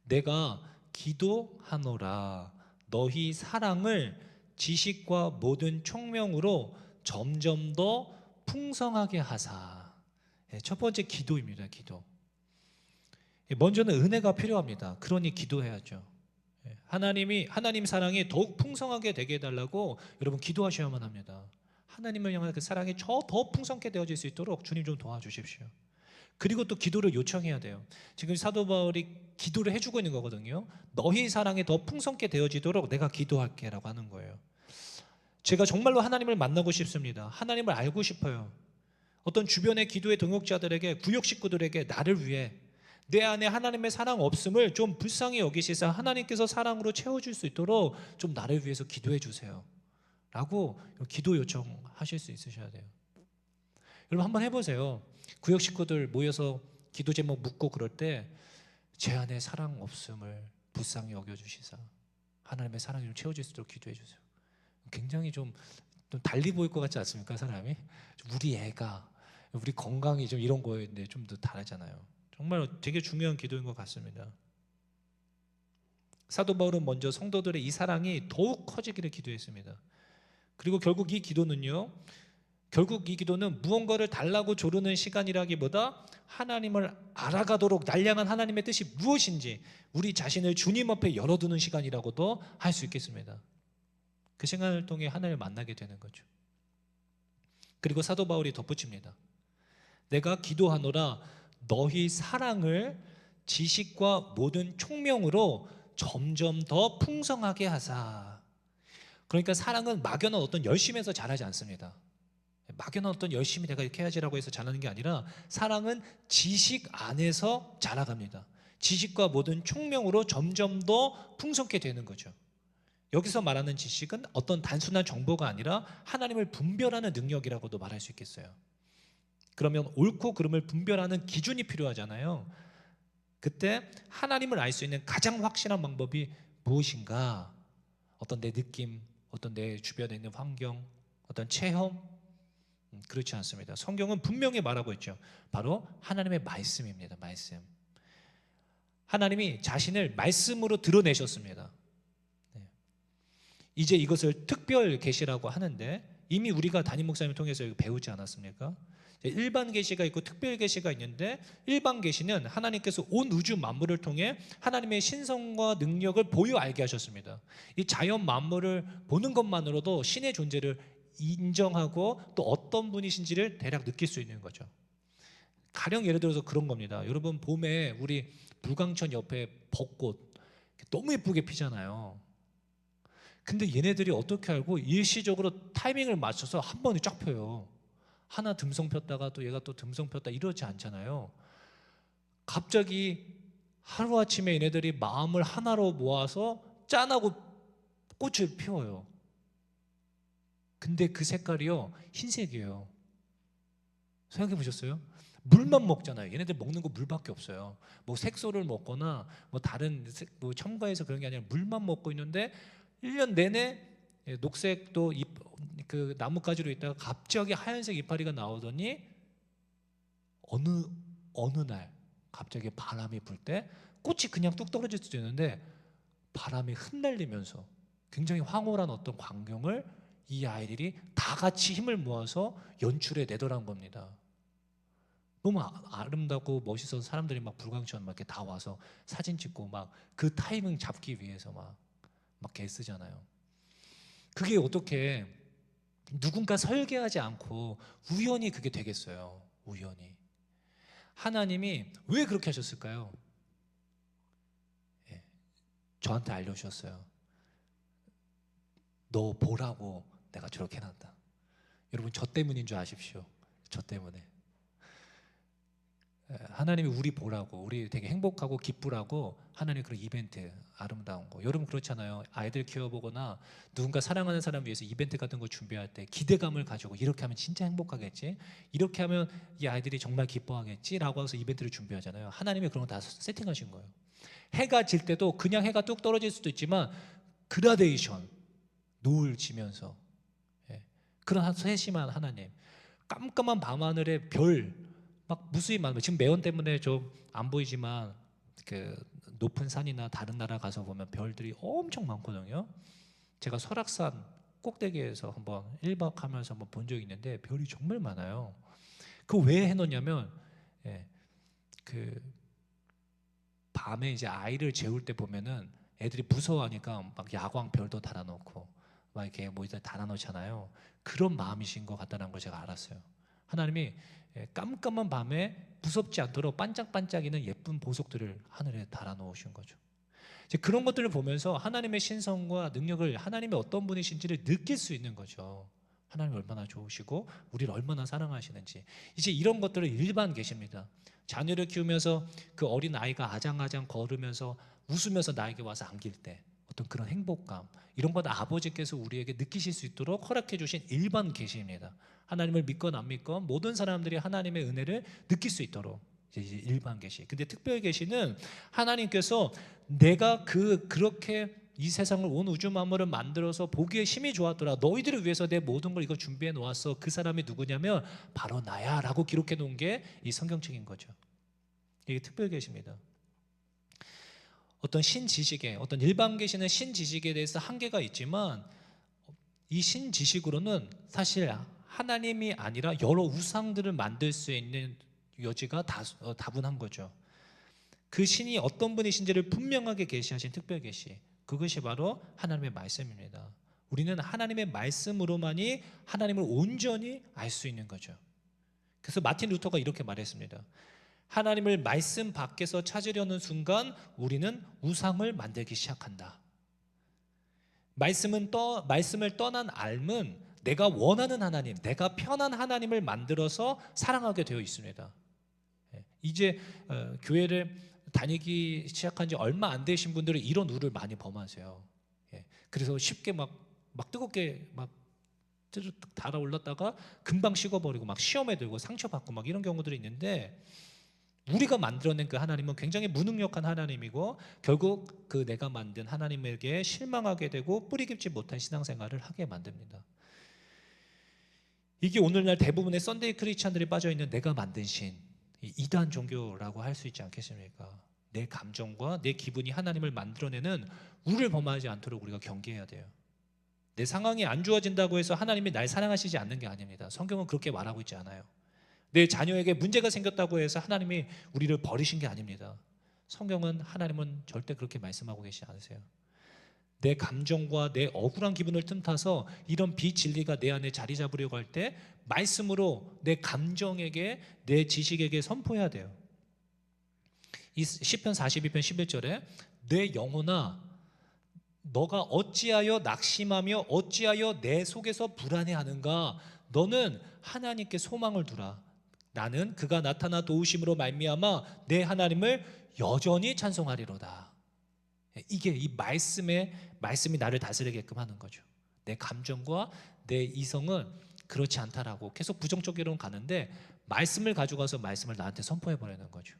내가 기도하노라 너희 사랑을 지식과 모든 총명으로 점점 더 풍성하게 하사. 첫 번째 기도입니다. 기도. 먼저는 은혜가 필요합니다. 그러니 기도해야죠. 하나님 사랑이 더욱 풍성하게 되게 해달라고 여러분 기도하셔야만 합니다. 하나님을 향한 그 사랑이 더 풍성하게 되어질 수 있도록 주님 좀 도와주십시오. 그리고 또 기도를 요청해야 돼요. 지금 사도 바울이 기도를 해주고 있는 거거든요. 너희 사랑이 더 풍성하게 되어지도록 내가 기도할게 라고 하는 거예요. 제가 정말로 하나님을 만나고 싶습니다. 하나님을 알고 싶어요. 어떤 주변의 기도의 동역자들에게, 구역 식구들에게 나를 위해 내 안에 하나님의 사랑 없음을 좀 불쌍히 여기시사 하나님께서 사랑으로 채워줄 수 있도록 좀 나를 위해서 기도해 주세요 라고 기도 요청하실 수 있으셔야 돼요. 여러분 한번 해보세요. 구역 식구들 모여서 기도 제목 묻고 그럴 때 제 안에 사랑 없음을 불쌍히 여겨주시사 하나님의 사랑이 좀 채워질 수 있도록 기도해 주세요. 굉장히 좀 달리 보일 것 같지 않습니까? 사람이 우리 애가, 우리 건강이 좀 이런 거인데 좀 더 다르잖아요. 정말 되게 중요한 기도인 것 같습니다. 사도 바울은 먼저 성도들의 이 사랑이 더욱 커지기를 기도했습니다. 그리고 결국 이 기도는 무언가를 달라고 조르는 시간이라기보다 하나님을 알아가도록 날량한 하나님의 뜻이 무엇인지 우리 자신을 주님 앞에 열어두는 시간이라고도 할 수 있겠습니다. 그 시간을 통해 하나님을 만나게 되는 거죠. 그리고 사도 바울이 덧붙입니다. 내가 기도하노라 너희 사랑을 지식과 모든 총명으로 점점 더 풍성하게 하사. 그러니까 사랑은 막연한 어떤 열심에서 자라지 않습니다. 막연한 어떤 열심히 내가 이렇게 해야지라고 해서 자라는 게 아니라 사랑은 지식 안에서 자라갑니다. 지식과 모든 총명으로 점점 더 풍성하게 되는 거죠. 여기서 말하는 지식은 어떤 단순한 정보가 아니라 하나님을 분별하는 능력이라고도 말할 수 있겠어요. 그러면 옳고 그름을 분별하는 기준이 필요하잖아요. 그때 하나님을 알 수 있는 가장 확실한 방법이 무엇인가? 어떤 내 느낌, 어떤 내 주변에 있는 환경, 어떤 체험? 그렇지 않습니다. 성경은 분명히 말하고 있죠. 바로 하나님의 말씀입니다. 말씀. 하나님이 자신을 말씀으로 드러내셨습니다. 이제 이것을 특별 계시라고 하는데 이미 우리가 담임 목사님을 통해서 배우지 않았습니까? 일반 계시가 있고 특별 계시가 있는데 일반 계시는 하나님께서 온 우주 만물을 통해 하나님의 신성과 능력을 보여 알게 하셨습니다. 이 자연 만물을 보는 것만으로도 신의 존재를 인정하고 또 어떤 분이신지를 대략 느낄 수 있는 거죠. 가령 예를 들어서 그런 겁니다. 여러분 봄에 우리 불광천 옆에 벚꽃 너무 예쁘게 피잖아요. 근데 얘네들이 어떻게 알고 일시적으로 타이밍을 맞춰서 한 번에 쫙 펴요. 하나 듬성 폈다가 또 얘가 또 듬성 폈다 이러지 않잖아요. 갑자기 하루아침에 얘네들이 마음을 하나로 모아서 짠하고 꽃을 피워요. 근데 그 색깔이요 흰색이에요. 생각해 보셨어요? 물만 먹잖아요. 얘네들 먹는 거 물밖에 없어요. 뭐 색소를 먹거나 뭐 다른 뭐 첨가해서 그런 게 아니라 물만 먹고 있는데 1년 내내 녹색도 그 나뭇가지로 있다가 갑자기 하얀색 이파리가 나오더니 어느 날 갑자기 바람이 불 때 꽃이 그냥 뚝 떨어질 수도 있는데 바람이 흩날리면서 굉장히 황홀한 어떤 광경을 이 아이들이 다 같이 힘을 모아서 연출해 내더란 겁니다. 너무 아름답고 멋있어서 사람들이 막 불광처럼 막 이렇게 다 와서 사진 찍고 막 그 타이밍 잡기 위해서 막 애쓰잖아요. 그게 어떻게 누군가 설계하지 않고 우연히 그게 되겠어요. 우연히. 하나님이 왜 그렇게 하셨을까요? 예, 저한테 알려주셨어요. 너 보라고 내가 저렇게 해놨다. 여러분, 저 때문인 줄 아십시오. 저 때문에. 하나님이 우리 보라고, 우리 되게 행복하고 기쁘라고 하나님 그런 이벤트, 아름다운 거. 여러분 그렇잖아요. 아이들 키워보거나 누군가 사랑하는 사람 위해서 이벤트 같은 거 준비할 때 기대감을 가지고 이렇게 하면 진짜 행복하겠지, 이렇게 하면 이 아이들이 정말 기뻐하겠지 라고 해서 이벤트를 준비하잖아요. 하나님이 그런 거 다 세팅하신 거예요. 해가 질 때도 그냥 해가 뚝 떨어질 수도 있지만 그라데이션, 노을 지면서, 그런 세심한 하나님, 깜깜한 밤하늘에 별 막 무수히 많아요. 지금 매연 때문에 좀 안 보이지만 그 높은 산이나 다른 나라 가서 보면 별들이 엄청 많거든요. 제가 설악산 꼭대기에서 한번 1박 하면서 한번 본 적이 있는데 별이 정말 많아요. 그 왜 해놓냐면 그 밤에 이제 아이를 재울 때 보면은 애들이 무서워하니까 막 야광 별도 달아놓고 막 이렇게 뭐 달아놓잖아요. 그런 마음이신 것 같다는 걸 제가 알았어요. 하나님이 깜깜한 밤에 무섭지 않도록 반짝반짝이는 예쁜 보석들을 하늘에 달아놓으신 거죠. 이제 그런 것들을 보면서 하나님의 신성과 능력을, 하나님의 어떤 분이신지를 느낄 수 있는 거죠. 하나님이 얼마나 좋으시고 우리를 얼마나 사랑하시는지. 이제 이런 것들을 일반 계십니다. 자녀를 키우면서 그 어린 아이가 아장아장 걸으면서 웃으면서 나에게 와서 안길 때 어떤 그런 행복감, 이런 것 아버지께서 우리에게 느끼실 수 있도록 허락해 주신 일반 계시입니다. 하나님을 믿건 안 믿건 모든 사람들이 하나님의 은혜를 느낄 수 있도록 이제 일반 계시. 근데 특별 계시는 하나님께서 내가 그렇게 이 세상을, 온 우주 만물을 만들어서 보기에 힘이 좋았더라, 너희들을 위해서 내 모든 걸 이거 준비해 놓았어. 그 사람이 누구냐면 바로 나야 라고 기록해 놓은 게 이 성경책인 거죠. 이게 특별 계시입니다. 어떤 신지식에, 어떤 일반 계시는 신지식에 대해서 한계가 있지만 이 신지식으로는 사실 하나님이 아니라 여러 우상들을 만들 수 있는 여지가 다분한 거죠. 그 신이 어떤 분이신지를 분명하게 계시하신 특별 계시, 그것이 바로 하나님의 말씀입니다. 우리는 하나님의 말씀으로만이 하나님을 온전히 알 수 있는 거죠. 그래서 마틴 루터가 이렇게 말했습니다. 하나님을 말씀 밖에서 찾으려는 순간 우리는 우상을 만들기 시작한다. 말씀을 떠난 삶은 내가 원하는 하나님, 내가 편한 하나님을 만들어서 사랑하게 되어 있습니다. 이제 교회를 다니기 시작한 지 얼마 안 되신 분들은 이런 우를 많이 범하세요. 그래서 쉽게 막 뜨겁게 막 달아올랐다가 금방 식어버리고 막 시험에 들고 상처받고 막 이런 경우들이 있는데, 우리가 만들어낸 그 하나님은 굉장히 무능력한 하나님이고 결국 그 내가 만든 하나님에게 실망하게 되고 뿌리 깊지 못한 신앙생활을 하게 만듭니다. 이게 오늘날 대부분의 썬데이 크리스찬들이 빠져있는 내가 만든 신, 이단 종교라고 할 수 있지 않겠습니까? 내 감정과 내 기분이 하나님을 만들어내는 우를 범하지 않도록 우리가 경계해야 돼요. 내 상황이 안 좋아진다고 해서 하나님이 날 사랑하시지 않는 게 아닙니다. 성경은 그렇게 말하고 있지 않아요. 내 자녀에게 문제가 생겼다고 해서 하나님이 우리를 버리신 게 아닙니다. 성경은, 하나님은 절대 그렇게 말씀하고 계시지 않으세요. 내 감정과 내 억울한 기분을 틈타서 이런 비진리가 내 안에 자리 잡으려고 할 때 말씀으로 내 감정에게, 내 지식에게 선포해야 돼요. 이 시편 42편 11절에 내 영혼아 너가 어찌하여 낙심하며 어찌하여 내 속에서 불안해하는가, 너는 하나님께 소망을 두라. 나는 그가 나타나 도우심으로 말미암아 내 하나님을 여전히 찬송하리로다. 이게 이 말씀이 나를 다스리게끔 하는 거죠. 내 감정과 내 이성은 그렇지 않다라고 계속 부정적으로는 가는데 말씀을 가져가서 말씀을 나한테 선포해 버리는 거죠.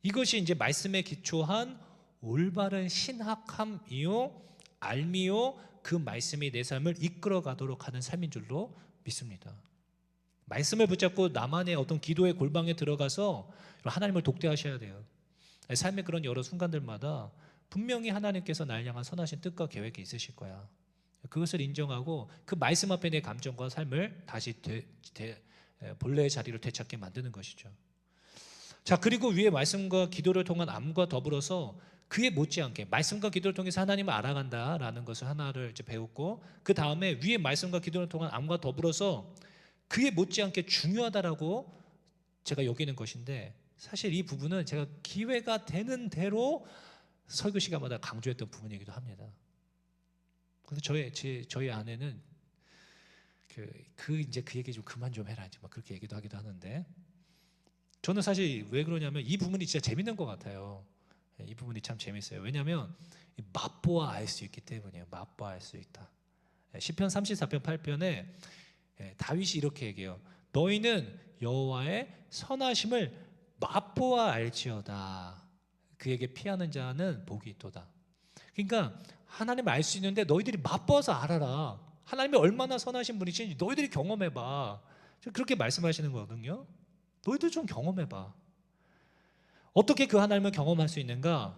이것이 이제 말씀에 기초한 올바른 신학함이요 알미요 그 말씀이 내 삶을 이끌어 가도록 하는 삶인 줄로 믿습니다. 말씀을 붙잡고 나만의 어떤 기도의 골방에 들어가서 하나님을 독대하셔야 돼요. 삶의 그런 여러 순간들마다 분명히 하나님께서 날 향한 선하신 뜻과 계획이 있으실 거야. 그것을 인정하고 그 말씀 앞에 내 감정과 삶을 다시 본래의 자리를 되찾게 만드는 것이죠. 자, 그리고 위에 말씀과 기도를 통한 암과 더불어서 그에 못지않게 말씀과 기도를 통해서 하나님을 알아간다라는 것을 하나를 이제 배웠고, 그 다음에 위에 말씀과 기도를 통한 암과 더불어서 그에 못지않게 중요하다라고 제가 여기는 것인데, 사실 이 부분은 제가 기회가 되는 대로 설교 시간마다 강조했던 부분이기도 합니다. 그래서 저희 아내는 이제 그 얘기 좀 그만 좀 해라, 막 그렇게 얘기도 하기도 하는데, 저는 사실 왜 그러냐면 이 부분이 진짜 재밌는 것 같아요. 이 부분이 참 재밌어요. 왜냐하면 맛보아 알 수 있기 때문이에요. 맛보아 알 수 있다. 시편 34편 8편에 다윗이 이렇게 얘기해요. 너희는 여호와의 선하심을 맛보아 알지어다. 그에게 피하는 자는 복이 있도다. 그러니까 하나님을 알 수 있는데 너희들이 맛보아서 알아라. 하나님이 얼마나 선하신 분이신지 너희들이 경험해봐. 그렇게 말씀하시는 거거든요. 너희들 좀 경험해봐. 어떻게 그 하나님을 경험할 수 있는가?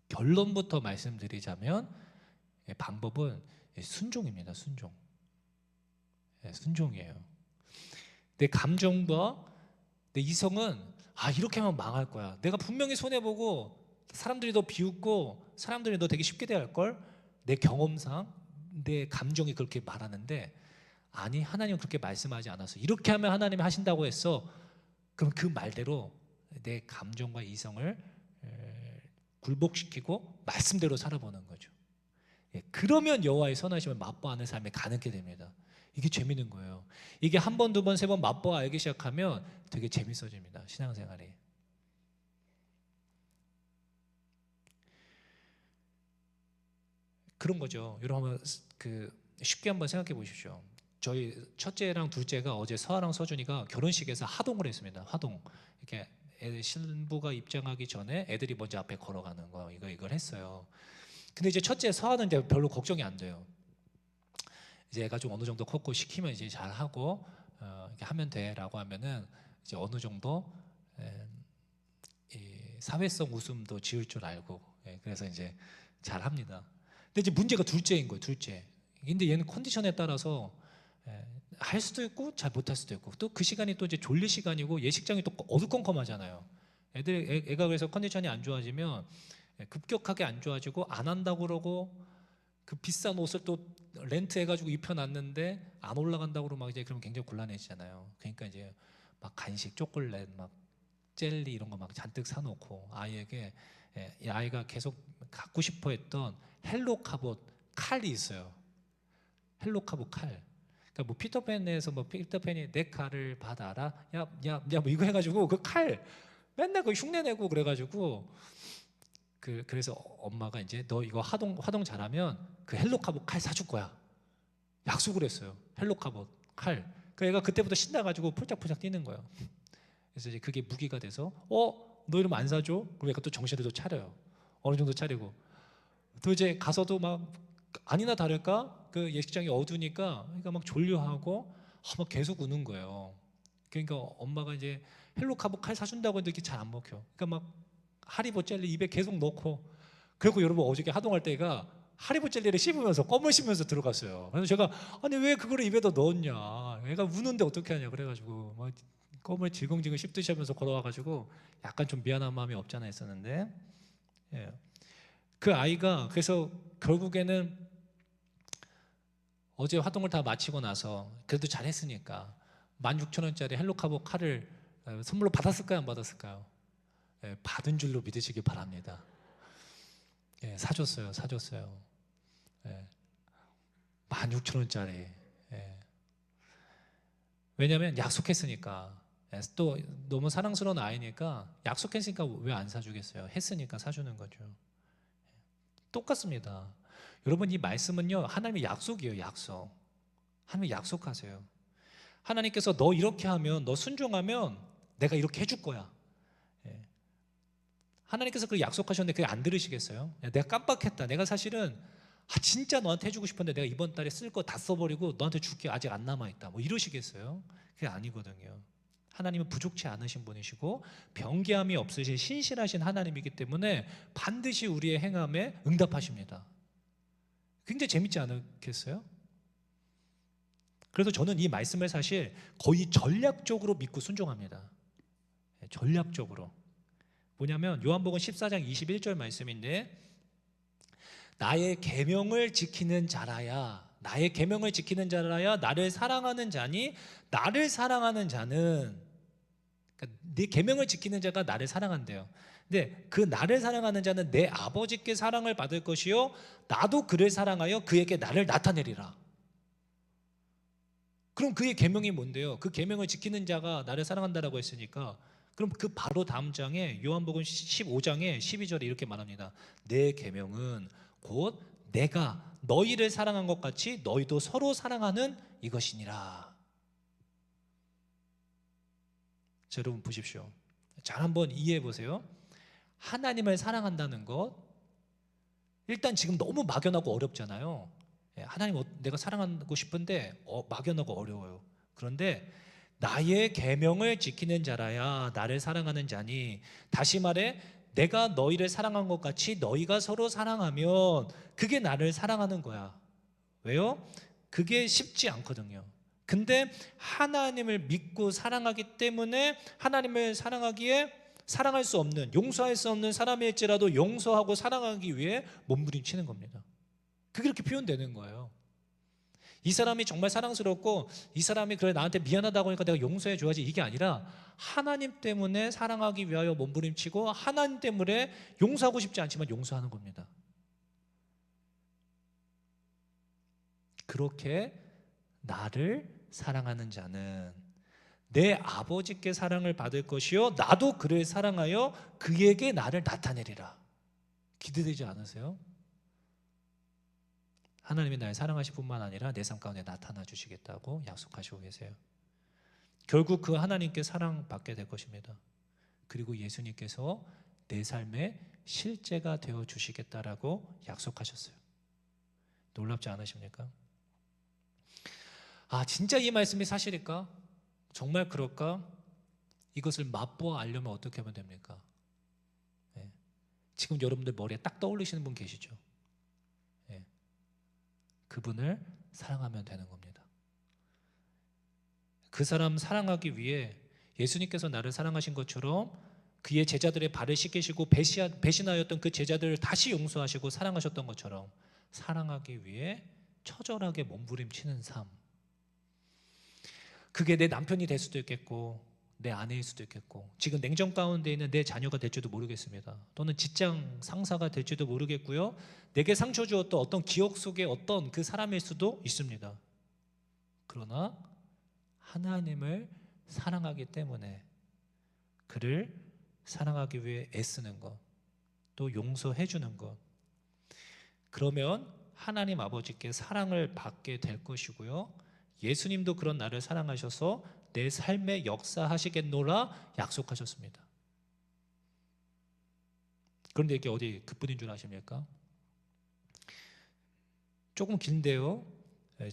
결론부터 말씀드리자면 방법은 순종입니다. 순종. 순종이에요. 내 감정과 내 이성은 이렇게 하면 망할 거야. 내가 분명히 손해보고 사람들이 너 비웃고 사람들이 너 되게 쉽게 대할걸? 내 경험상 내 감정이 그렇게 말하는데, 아니, 하나님은 그렇게 말씀하지 않았어. 이렇게 하면 하나님이 하신다고 했어. 그럼 그 말대로 내 감정과 이성을 굴복시키고 말씀대로 살아보는 거죠. 그러면 여호와의 선하심을 맛보아하는 삶이 가능하게 됩니다. 이게 재밌는 거예요. 이게 한 번, 두 번, 세 번 맛보아 알기 시작하면 되게 재밌어집니다. 신앙생활이. 그런 거죠. 여러분 쉽게 한번 생각해 보십시오. 저희 첫째랑 둘째가 어제 서아랑 서준이가 결혼식에서 하동을 했습니다. 하동. 이렇게 신부가 입장하기 전에 애들이 먼저 앞에 걸어가는 거, 이걸 했어요. 근데 이제 첫째 서아는 이제 별로 걱정이 안 돼요. 이제 애가 좀 어느 정도 컸고 시키면 이제 잘 하고 이렇게 하면 돼라고 하면은 이제 어느 정도 이 사회성 웃음도 지을 줄 알고, 그래서 이제 잘 합니다. 근데 이제 문제가 둘째인 거예요. 둘째. 근데 얘는 컨디션에 따라서 할 수도 있고 잘 못할 수도 있고, 또 그 시간이 또 이제 졸릴 시간이고 예식장이 또 어두컴컴하잖아요. 애가 그래서 컨디션이 안 좋아지면 급격하게 안 좋아지고 안 한다고 그러고, 그 비싼 옷을 또 렌트해가지고 입혀놨는데 안 올라간다고 그러면 막 이제 그러면 굉장히 곤란해지잖아요. 그러니까 이제 막 간식, 초콜릿, 막 젤리 이런 거 막 잔뜩 사놓고 아이에게, 이 아이가 계속 갖고 싶어했던 헬로카봇 칼이 있어요. 헬로카봇 칼. 그러니까 뭐 피터팬에서 뭐 피터팬이 내 칼을 받아라, 야 뭐 이거 해가지고 그 칼 맨날 그 흉내내고 그래가지고 그래서 엄마가 이제 너 이거 화동 잘하면 그 헬로카봇 칼 사줄 거야. 약속을 했어요. 헬로카봇 칼. 그 애가 그때부터 신나가지고 폴짝폴짝 뛰는 거예요. 그래서 이제 그게 무기가 돼서 너 이러면 안 사줘? 그럼 애가 또 정신을 또 차려요. 어느 정도 차리고 또 이제 가서도 막 아니나 다를까 그 예식장이 어두우니까 그러니까 막 졸려하고 막 계속 우는 거예요. 그러니까 엄마가 이제 헬로카봇 칼 사준다고 했는데 이게 잘 안 먹혀. 그러니까 막 하리보 젤리 입에 계속 넣고, 그리고 여러분 어저께 하동할 때가 하리보 젤리를 씹으면서 껌을 씹으면서 들어갔어요. 그래서 제가 아니 왜 그거를 입에다 넣었냐, 애가 우는데 어떻게 하냐 그래가지고 막 껌을 질겅질겅 씹듯이 하면서 걸어와가지고 약간 좀 미안한 마음이 없지 않아 있었는데, 그 아이가 그래서 결국에는 어제 활동을 다 마치고 나서 그래도 잘했으니까 16,000원짜리 헬로카봇 칼을 선물로 받았을까요, 안 받았을까요? 받은 줄로 믿으시기 바랍니다. 사줬어요. 16,000원짜리. 왜냐하면 약속했으니까. 또 너무 사랑스러운 아이니까 약속했으니까 왜 안 사주겠어요? 했으니까 사주는 거죠. 똑같습니다. 여러분 이 말씀은요 하나님의 약속이에요. 약속. 하나님이 약속하세요. 하나님께서 너 이렇게 하면, 너 순종하면 내가 이렇게 해줄 거야. 예. 하나님께서 그 약속하셨는데 그게 안 들으시겠어요? 내가 깜빡했다. 내가 사실은 진짜 너한테 해주고 싶었는데 내가 이번 달에 쓸 거 다 써버리고 너한테 줄 게 아직 안 남아있다. 뭐 이러시겠어요? 그게 아니거든요. 하나님은 부족치 않으신 분이시고 변개함이 없으신 신실하신 하나님이기 때문에 반드시 우리의 행함에 응답하십니다. 굉장히 재밌지 않겠어요? 그래서 저는 이 말씀을 사실 거의 전략적으로 믿고 순종합니다. 전략적으로. 뭐냐면 요한복음 14장 21절 말씀인데, 나의 계명을 지키는 자라야, 나의 계명을 지키는 자라야 나를 사랑하는 자니, 나를 사랑하는 자는, 그러니까 네 계명을 지키는 자가 나를 사랑한대요. 근데 그 나를 사랑하는 자는 내 아버지께 사랑을 받을 것이요 나도 그를 사랑하여 그에게 나를 나타내리라. 그럼 그의 계명이 뭔데요? 그 계명을 지키는 자가 나를 사랑한다라고 했으니까, 그럼 그 바로 다음 장에 요한복음 15장에 12절에 이렇게 말합니다. 내 계명은 곧 내가 너희를 사랑한 것 같이 너희도 서로 사랑하는 이것이니라. 자, 여러분 보십시오. 잘 한번 이해해 보세요. 하나님을 사랑한다는 것, 일단 지금 너무 막연하고 어렵잖아요. 하나님 내가 사랑하고 싶은데 막연하고 어려워요. 그런데 나의 계명을 지키는 자라야 나를 사랑하는 자니, 다시 말해 내가 너희를 사랑한 것 같이 너희가 서로 사랑하면 그게 나를 사랑하는 거야. 왜요? 그게 쉽지 않거든요. 근데 하나님을 믿고 사랑하기 때문에 하나님을 사랑하기에 사랑할 수 없는, 용서할 수 없는 사람일지라도 용서하고 사랑하기 위해 몸부림치는 겁니다. 그게 이렇게 표현되는 거예요. 이 사람이 정말 사랑스럽고 이 사람이 그래 나한테 미안하다고 하니까 내가 용서해 줘야지, 이게 아니라 하나님 때문에 사랑하기 위하여 몸부림치고 하나님 때문에 용서하고 싶지 않지만 용서하는 겁니다. 그렇게 나를 사랑하는 자는 내 아버지께 사랑을 받을 것이요 나도 그를 사랑하여 그에게 나를 나타내리라. 기대되지 않으세요? 하나님이 나를 사랑하실 뿐만 아니라 내 삶 가운데 나타나 주시겠다고 약속하시고 계세요. 결국 그 하나님께 사랑받게 될 것입니다. 그리고 예수님께서 내 삶의 실제가 되어 주시겠다라고 약속하셨어요. 놀랍지 않으십니까? 진짜 이 말씀이 사실일까? 정말 그럴까? 이것을 맛보아 알려면 어떻게 하면 됩니까? 지금 여러분들 머리에 딱 떠올리시는 분 계시죠? 그분을 사랑하면 되는 겁니다. 그 사람 사랑하기 위해 예수님께서 나를 사랑하신 것처럼 그의 제자들의 발을 씻기시고 배신하였던 그 제자들을 다시 용서하시고 사랑하셨던 것처럼 사랑하기 위해 처절하게 몸부림치는 삶. 그게 내 남편이 될 수도 있겠고 내 아내일 수도 있겠고 지금 냉전 가운데 있는 내 자녀가 될지도 모르겠습니다. 또는 직장 상사가 될지도 모르겠고요. 내게 상처 주었던 어떤 기억 속의 어떤 그 사람일 수도 있습니다. 그러나 하나님을 사랑하기 때문에 그를 사랑하기 위해 애쓰는 것, 또 용서해 주는 것, 그러면 하나님 아버지께 사랑을 받게 될 것이고요. 예수님도 그런 나를 사랑하셔서 내 삶에 역사하시겠노라 약속하셨습니다. 그런데 이게 어디 그뿐인 줄 아십니까? 조금 긴데요.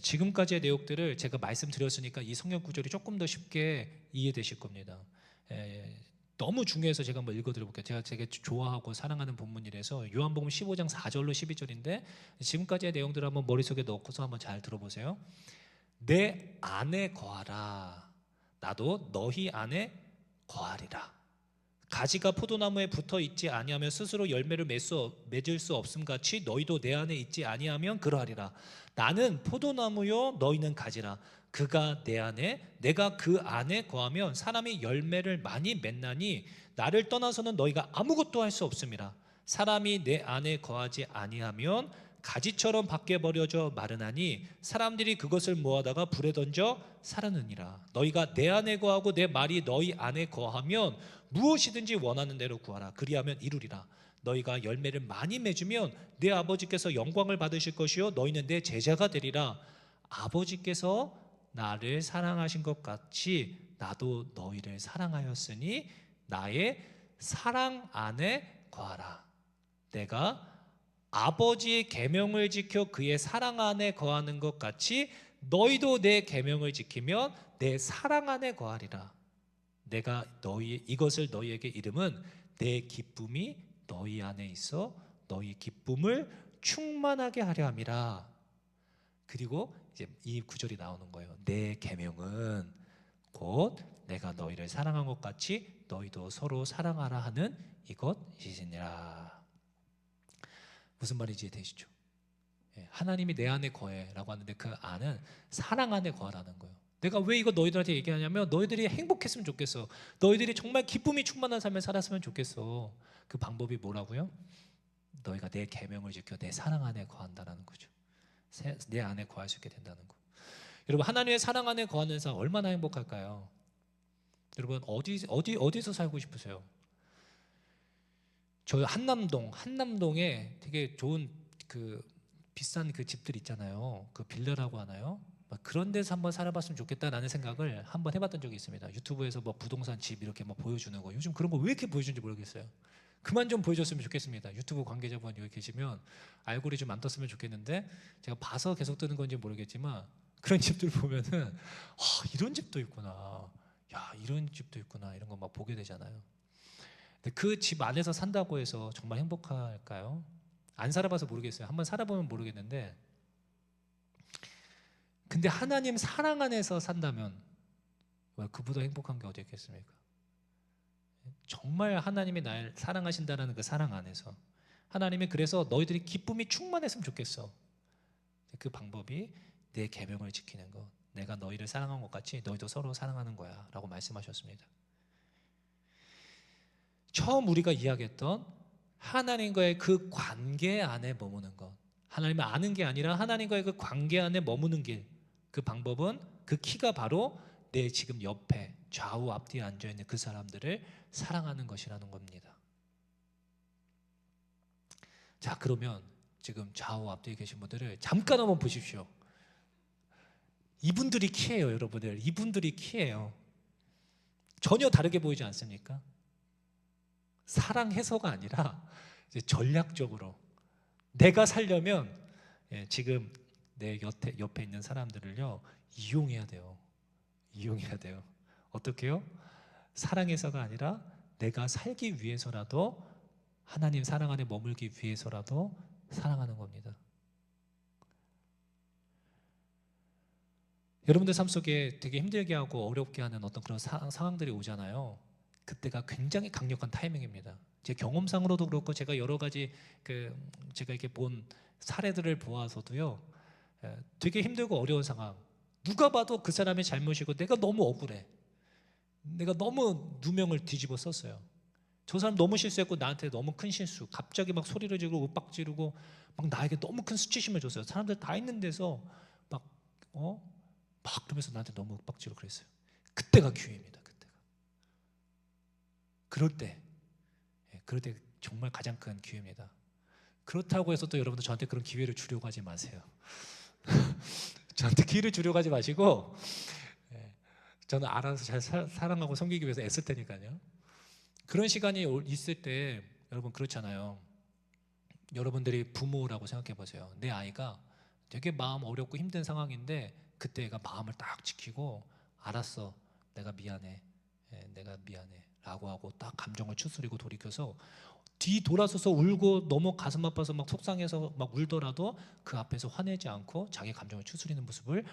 지금까지의 내용들을 제가 말씀드렸으니까 이 성경 구절이 조금 더 쉽게 이해되실 겁니다. 너무 중요해서 제가 한번 읽어드려볼게요. 제가 되게 좋아하고 사랑하는 본문이라서 요한복음 15장 4절로 12절인데 지금까지의 내용들을 한번 머릿속에 넣고서 한번 잘 들어보세요. 내 안에 거하라. 나도 너희 안에 거하리라. 가지가 포도나무에 붙어 있지 아니하면 스스로 열매를 맺을 수 없음 같이 너희도 내 안에 있지 아니하면 그러하리라. 나는 포도나무요 너희는 가지라. 그가 내 안에 내가 그 안에 거하면 사람이 열매를 많이 맺나니 나를 떠나서는 너희가 아무것도 할 수 없음이라. 사람이 내 안에 거하지 아니하면 가지처럼 밖에 버려져 마르나니 사람들이 그것을 모아다가 불에 던져 사르느니라. 너희가 내 안에 거하고 내 말이 너희 안에 거하면 무엇이든지 원하는 대로 구하라. 그리하면 이루리라. 너희가 열매를 많이 맺으면 내 아버지께서 영광을 받으실 것이요 너희는 내 제자가 되리라. 아버지께서 나를 사랑하신 것 같이 나도 너희를 사랑하였으니 나의 사랑 안에 거하라. 내가 아버지의 계명을 지켜 그의 사랑 안에 거하는 것 같이 너희도 내 계명을 지키면 내 사랑 안에 거하리라. 내가 이것을 너희에게 이름은 내 기쁨이 너희 안에 있어 너희 기쁨을 충만하게 하려 함이라. 그리고 이제 이 구절이 나오는 거예요. 내 계명은 곧 내가 너희를 사랑한 것 같이 너희도 서로 사랑하라 하는 이것이니라. 무슨 말인지 이해되시죠? 하나님이 내 안에 거해라고 하는데 그 안은 사랑 안에 거하라는 거예요. 내가 왜 이거 너희들한테 얘기하냐면 너희들이 행복했으면 좋겠어. 너희들이 정말 기쁨이 충만한 삶을 살았으면 좋겠어. 그 방법이 뭐라고요? 너희가 내 계명을 지켜 내 사랑 안에 거한다라는 거죠. 내 안에 거할 수 있게 된다는 거. 여러분, 하나님의 사랑 안에 거하는 사람 얼마나 행복할까요? 여러분, 어디서 살고 싶으세요? 저 한남동에 되게 좋은 그 비싼 그 집들 있잖아요. 그 빌라라고 하나요? 막 그런 데서 한번 살아봤으면 좋겠다라는 생각을 한번 해봤던 적이 있습니다. 유튜브에서 뭐 부동산 집 이렇게 막 보여주는 거, 요즘 그런 거 왜 이렇게 보여주는지 모르겠어요. 그만 좀 보여줬으면 좋겠습니다. 유튜브 관계자분 여기 계시면 알고리즘 안 떴으면 좋겠는데, 제가 봐서 계속 뜨는 건지 모르겠지만 그런 집들 보면은 이런 집도 있구나, 야 이런 집도 있구나, 이런 거 막 보게 되잖아요. 근데 그 집 안에서 산다고 해서 정말 행복할까요? 안 살아봐서 모르겠어요. 한번 살아보면 모르겠는데, 근데 하나님 사랑 안에서 산다면 그보다 행복한 게 어디 있겠습니까? 정말 하나님이 날 사랑하신다는 그 사랑 안에서, 하나님이 그래서 너희들이 기쁨이 충만했으면 좋겠어. 그 방법이 내 계명을 지키는 것, 내가 너희를 사랑한 것 같이 너희도 서로 사랑하는 거야 라고 말씀하셨습니다. 처음 우리가 이야기했던 하나님과의 그 관계 안에 머무는 것, 하나님을 아는 게 아니라 하나님과의 그 관계 안에 머무는 길, 그 방법은, 그 키가 바로 내 지금 옆에 좌우 앞뒤에 앉아있는 그 사람들을 사랑하는 것이라는 겁니다. 자, 그러면 지금 좌우 앞뒤에 계신 분들을 잠깐 한번 보십시오. 이분들이 키예요. 여러분들, 이분들이 키예요. 전혀 다르게 보이지 않습니까? 사랑해서가 아니라 이제 전략적으로 내가 살려면 지금 내 옆에 있는 사람들을요 이용해야 돼요. 이용해야 돼요. 어떻게요? 사랑해서가 아니라 내가 살기 위해서라도, 하나님 사랑 안에 머물기 위해서라도 사랑하는 겁니다. 여러분들 삶 속에 되게 힘들게 하고 어렵게 하는 어떤 그런 상황들이 오잖아요. 그때가 굉장히 강력한 타이밍입니다. 제 경험상으로도 그렇고 제가 여러 가지 제가 이렇게 본 사례들을 보아서도요, 되게 힘들고 어려운 상황, 누가 봐도 그 사람의 잘못이고 내가 너무 억울해, 내가 너무 누명을 뒤집어 썼어요. 저 사람 너무 실수했고 나한테 너무 큰 실수, 갑자기 막 소리를 지르고 윽박 지르고 막 나에게 너무 큰 수치심을 줬어요. 사람들 다 있는 데서 막 그러면서 나한테 너무 윽박 지르고 그랬어요. 그때가 기회입니다. 그때가. 그럴 때 정말 가장 큰 기회입니다. 그렇다고 해서 또 여러분들 저한테 그런 기회를 주려고 하지 마세요. 저한테 기회를 주려고 하지 마시고, 저는 알아서 잘 사랑하고 섬기기 위해서 애쓸 테니까요. 그런 시간이 있을 때 여러분, 그렇잖아요. 여러분들이 부모라고 생각해 보세요. 내 아이가 되게 마음 어렵고 힘든 상황인데 그때 애가 마음을 딱 지키고, 알았어, 내가 미안해, 내가 미안해 라고 하고 딱 감정을 추스리고 돌이켜서 뒤 돌아서서 울고 너무 가슴 아파서 막 속상해서 막 울더라도 그 앞에서 화내지 않고 자기 감정을 추스리는 모습을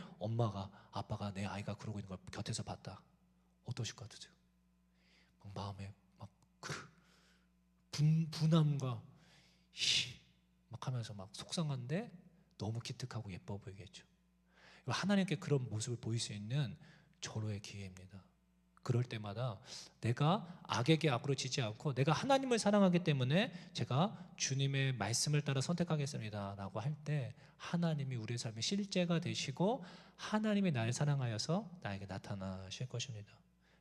아빠가 내 아이가 그러고 있는 걸 곁에서 봤다. 어떠실 것 같으세요? 막 마음에 막 그 분함과 막 하면서 막 속상한데 너무 기특하고 예뻐 보이겠죠. 하나님께 그런 모습을 보일 수 있는 절호의 기회입니다. 그럴 때마다 내가 악에게 악으로 지지 않고 내가 하나님을 사랑하기 때문에 제가 주님의 말씀을 따라 선택하겠습니다 라고 할 때, 하나님이 우리의 삶의 실제가 되시고 하나님이 나를 사랑하여서 나에게 나타나실 것입니다.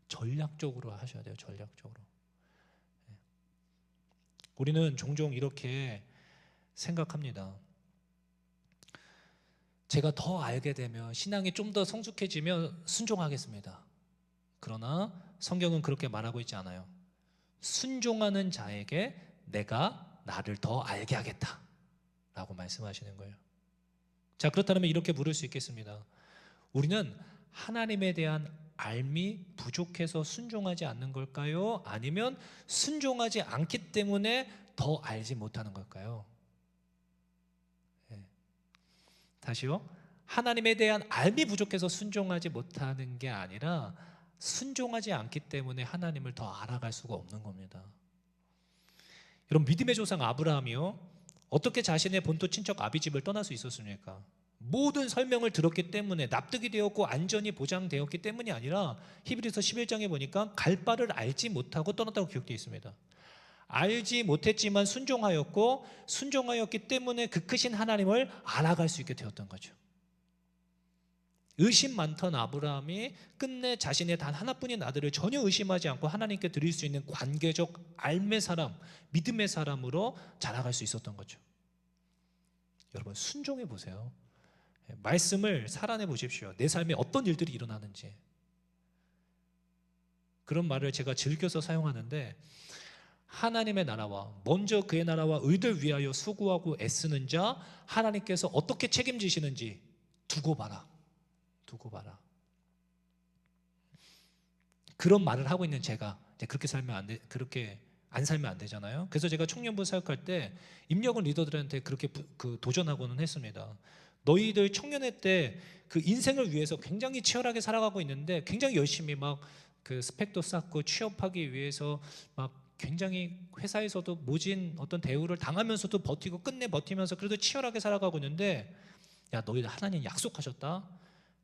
전략적으로 하셔야 돼요. 전략적으로. 우리는 종종 이렇게 생각합니다. 제가 더 알게 되면, 신앙이 좀 더 성숙해지면 순종하겠습니다. 그러나 성경은 그렇게 말하고 있지 않아요. 순종하는 자에게 내가 나를 더 알게 하겠다 라고 말씀하시는 거예요. 자, 그렇다면 이렇게 물을 수 있겠습니다. 우리는 하나님에 대한 알미 부족해서 순종하지 않는 걸까요? 아니면 순종하지 않기 때문에 더 알지 못하는 걸까요? 다시요. 하나님에 대한 알미 부족해서 순종하지 못하는 게 아니라 순종하지 않기 때문에 하나님을 더 알아갈 수가 없는 겁니다. 여러분, 믿음의 조상 아브라함이요, 어떻게 자신의 본토 친척 아비집을 떠날 수 있었습니까? 모든 설명을 들었기 때문에, 납득이 되었고 안전이 보장되었기 때문이 아니라 히브리서 11장에 보니까 갈 바를 알지 못하고 떠났다고 기록되어 있습니다. 알지 못했지만 순종하였고, 순종하였기 때문에 그 크신 하나님을 알아갈 수 있게 되었던 거죠. 의심 많던 아브라함이 끝내 자신의 단 하나뿐인 아들을 전혀 의심하지 않고 하나님께 드릴 수 있는 관계적 알의 사람, 믿음의 사람으로 자라갈 수 있었던 거죠. 여러분, 순종해 보세요. 말씀을 살아내 보십시오. 내 삶에 어떤 일들이 일어나는지. 그런 말을 제가 즐겨서 사용하는데, 하나님의 나라와, 먼저 그의 나라와 의를 위하여 수고하고 애쓰는 자, 하나님께서 어떻게 책임지시는지 두고 봐라. 두고 봐라. 그런 말을 하고 있는 제가 이제 그렇게 살면 안 돼, 그렇게 안 살면 안 되잖아요. 그래서 제가 청년부 사역할 때 임력은 리더들한테 그렇게 도전하고는 했습니다. 너희들 청년회 때 그 인생을 위해서 굉장히 치열하게 살아가고 있는데, 굉장히 열심히 막 그 스펙도 쌓고 취업하기 위해서 막 굉장히 회사에서도 모진 어떤 대우를 당하면서도 버티고 끝내 버티면서 그래도 치열하게 살아가고 있는데, 야, 너희들 하나님 약속하셨다.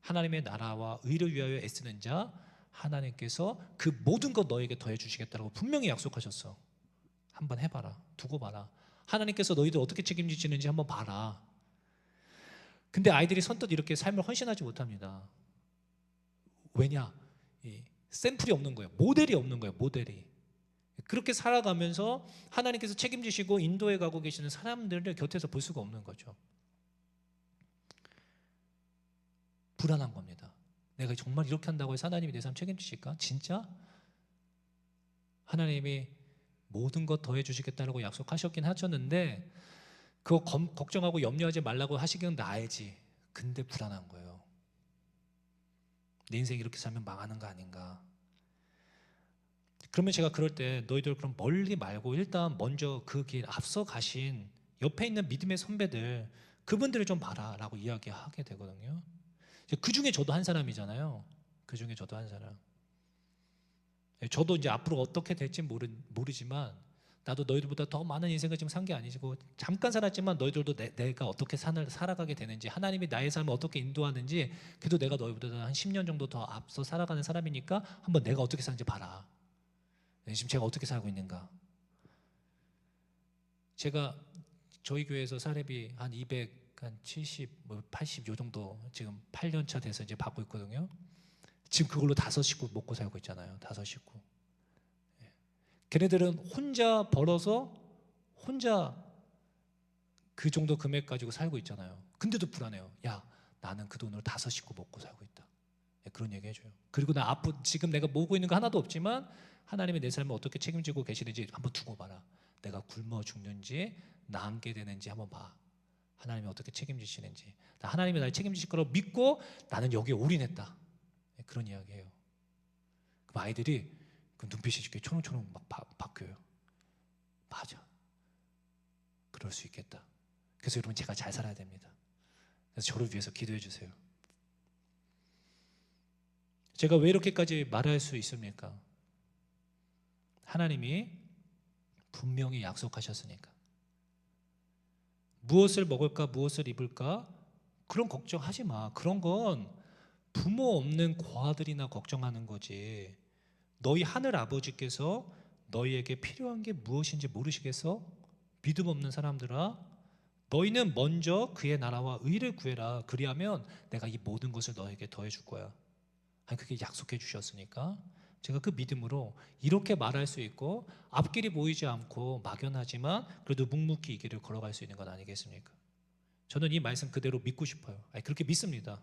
하나님의 나라와 의를 위하여 애쓰는 자, 하나님께서 그 모든 것 너에게 더해 주시겠다고 분명히 약속하셨어. 한번 해봐라. 두고 봐라. 하나님께서 너희들 어떻게 책임지시는지 한번 봐라. 근데 아이들이 선뜻 이렇게 삶을 헌신하지 못합니다. 왜냐? 샘플이 없는 거예요. 모델이 없는 거예요. 모델이. 그렇게 살아가면서 하나님께서 책임지시고 인도해 가고 계시는 사람들을 곁에서 볼 수가 없는 거죠. 불안한 겁니다. 내가 정말 이렇게 한다고 해서 하나님이 내 삶 책임지실까? 진짜? 하나님이 모든 것 더해 주시겠다고 약속하셨긴 하셨는데, 그거 걱정하고 염려하지 말라고 하시기는 나 알지. 근데 불안한 거예요. 내 인생 이렇게 살면 망하는 거 아닌가. 그러면 제가 그럴 때 너희들 그럼 멀리 말고 일단 먼저 그 길 앞서 가신 옆에 있는 믿음의 선배들, 그분들을 좀 봐라 라고 이야기하게 되거든요. 그 중에 저도 한 사람이잖아요. 그 중에 저도 한 사람. 저도 이제 앞으로 어떻게 될지 모르지만, 나도 너희들보다 더 많은 인생을 지금 산 게 아니고 잠깐 살았지만 너희들도 내가 어떻게 살아가게 되는지, 하나님이 나의 삶을 어떻게 인도하는지, 그래도 내가 너희보다 한 10년 정도 더 앞서 살아가는 사람이니까 한번 내가 어떻게 사는지 봐라. 지금 제가 어떻게 살고 있는가. 제가 저희 교회에서 사례비 한 270, 80 요 정도 지금 8년 차 돼서 이제 받고 있거든요. 지금 그걸로 5식구 먹고 살고 있잖아요. 5식구. 걔네들은 혼자 벌어서 혼자 그 정도 금액 가지고 살고 있잖아요. 근데도 불안해요. 야, 나는 그 돈으로 5식구 먹고 살고 있다. 그런 얘기 해줘요. 그리고 나 앞으로 지금 내가 모으고 있는 거 하나도 없지만 하나님이 내 삶을 어떻게 책임지고 계시는지 한번 두고 봐라. 내가 굶어 죽는지 남게 되는지 한번 봐. 하나님이 어떻게 책임지시는지. 하나님이 날 책임지실 거라고 믿고 나는 여기에 올인했다. 그런 이야기예요. 그럼 아이들이 그 눈빛이 이렇게 초롱초롱 막 바뀌어요. 맞아. 그럴 수 있겠다. 그래서 여러분, 제가 잘 살아야 됩니다. 그래서 저를 위해서 기도해 주세요. 제가 왜 이렇게까지 말할 수 있습니까? 하나님이 분명히 약속하셨으니까. 무엇을 먹을까, 무엇을 입을까, 그런 걱정하지 마. 그런 건 부모 없는 고아들이나 걱정하는 거지. 너희 하늘 아버지께서 너희에게 필요한 게 무엇인지 모르시겠어? 믿음 없는 사람들아, 너희는 먼저 그의 나라와 의를 구해라. 그리하면 내가 이 모든 것을 너에게 더해 줄 거야. 아니, 그게 약속해 주셨으니까 제가 그 믿음으로 이렇게 말할 수 있고, 앞길이 보이지 않고 막연하지만 그래도 묵묵히 이 길을 걸어갈 수 있는 건 아니겠습니까? 저는 이 말씀 그대로 믿고 싶어요. 그렇게 믿습니다.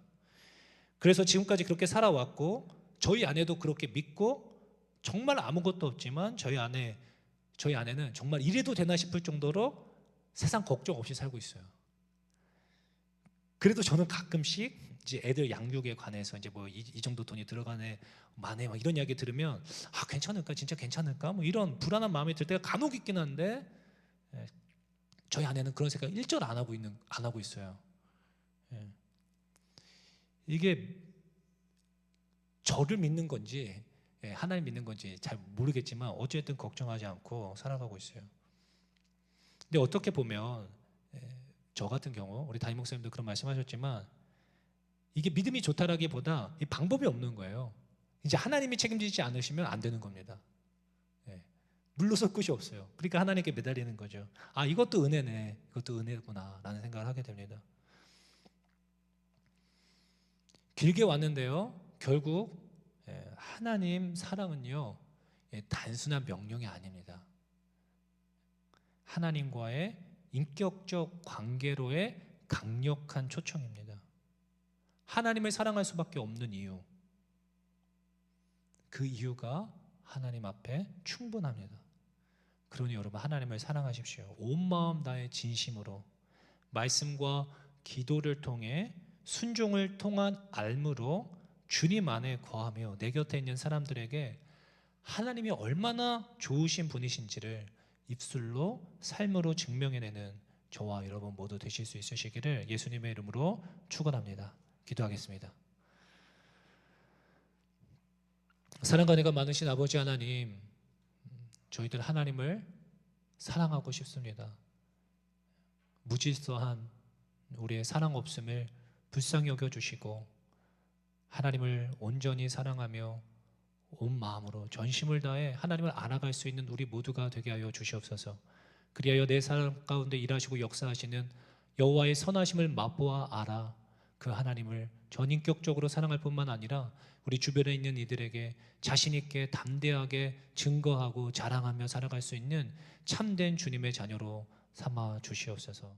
그래서 지금까지 그렇게 살아왔고 저희 아내도 그렇게 믿고 정말 아무것도 없지만 저희 아내는 정말 이래도 되나 싶을 정도로 세상 걱정 없이 살고 있어요. 그래도 저는 가끔씩 이제 애들 양육에 관해서 이제 뭐 이 정도 돈이 들어가네, 마네, 막 이런 이야기 들으면 괜찮을까, 진짜 괜찮을까, 뭐 이런 불안한 마음이 들 때가 간혹 있긴 한데 저희 아내는 그런 생각 일절 안 하고 있어요. 이게 저를 믿는 건지 하나님 믿는 건지 잘 모르겠지만 어쨌든 걱정하지 않고 살아가고 있어요. 근데 어떻게 보면 저 같은 경우 우리 담임 목사님도 그런 말씀하셨지만 이게 믿음이 좋다라기보다 이 방법이 없는 거예요. 이제 하나님이 책임지지 않으시면 안 되는 겁니다. 물러설 곳이 없어요. 그러니까 하나님께 매달리는 거죠. 이것도 은혜네, 이것도 은혜구나 라는 생각을 하게 됩니다. 길게 왔는데요, 결국 하나님 사랑은요 단순한 명령이 아닙니다. 하나님과의 인격적 관계로의 강력한 초청입니다. 하나님을 사랑할 수밖에 없는 이유, 그 이유가 하나님 앞에 충분합니다. 그러니 여러분, 하나님을 사랑하십시오. 온 마음 다해 진심으로 말씀과 기도를 통해 순종을 통한 알므로 주님 안에 거하며 내 곁에 있는 사람들에게 하나님이 얼마나 좋으신 분이신지를 입술로 삶으로 증명해내는 저와 여러분 모두 되실 수 있으시기를 예수님의 이름으로 축원합니다. 기도하겠습니다. 사랑과 은혜가 많으신 아버지 하나님, 저희들 하나님을 사랑하고 싶습니다. 무질서한 우리의 사랑 없음을 불쌍히 여겨주시고 하나님을 온전히 사랑하며 온 마음으로 전심을 다해 하나님을 알아갈 수 있는 우리 모두가 되게 하여 주시옵소서. 그리하여 내 삶 가운데 일하시고 역사하시는 여호와의 선하심을 맛보아 알아 그 하나님을 전인격적으로 사랑할 뿐만 아니라 우리 주변에 있는 이들에게 자신 있게 담대하게 증거하고 자랑하며 살아갈 수 있는 참된 주님의 자녀로 삼아 주시옵소서.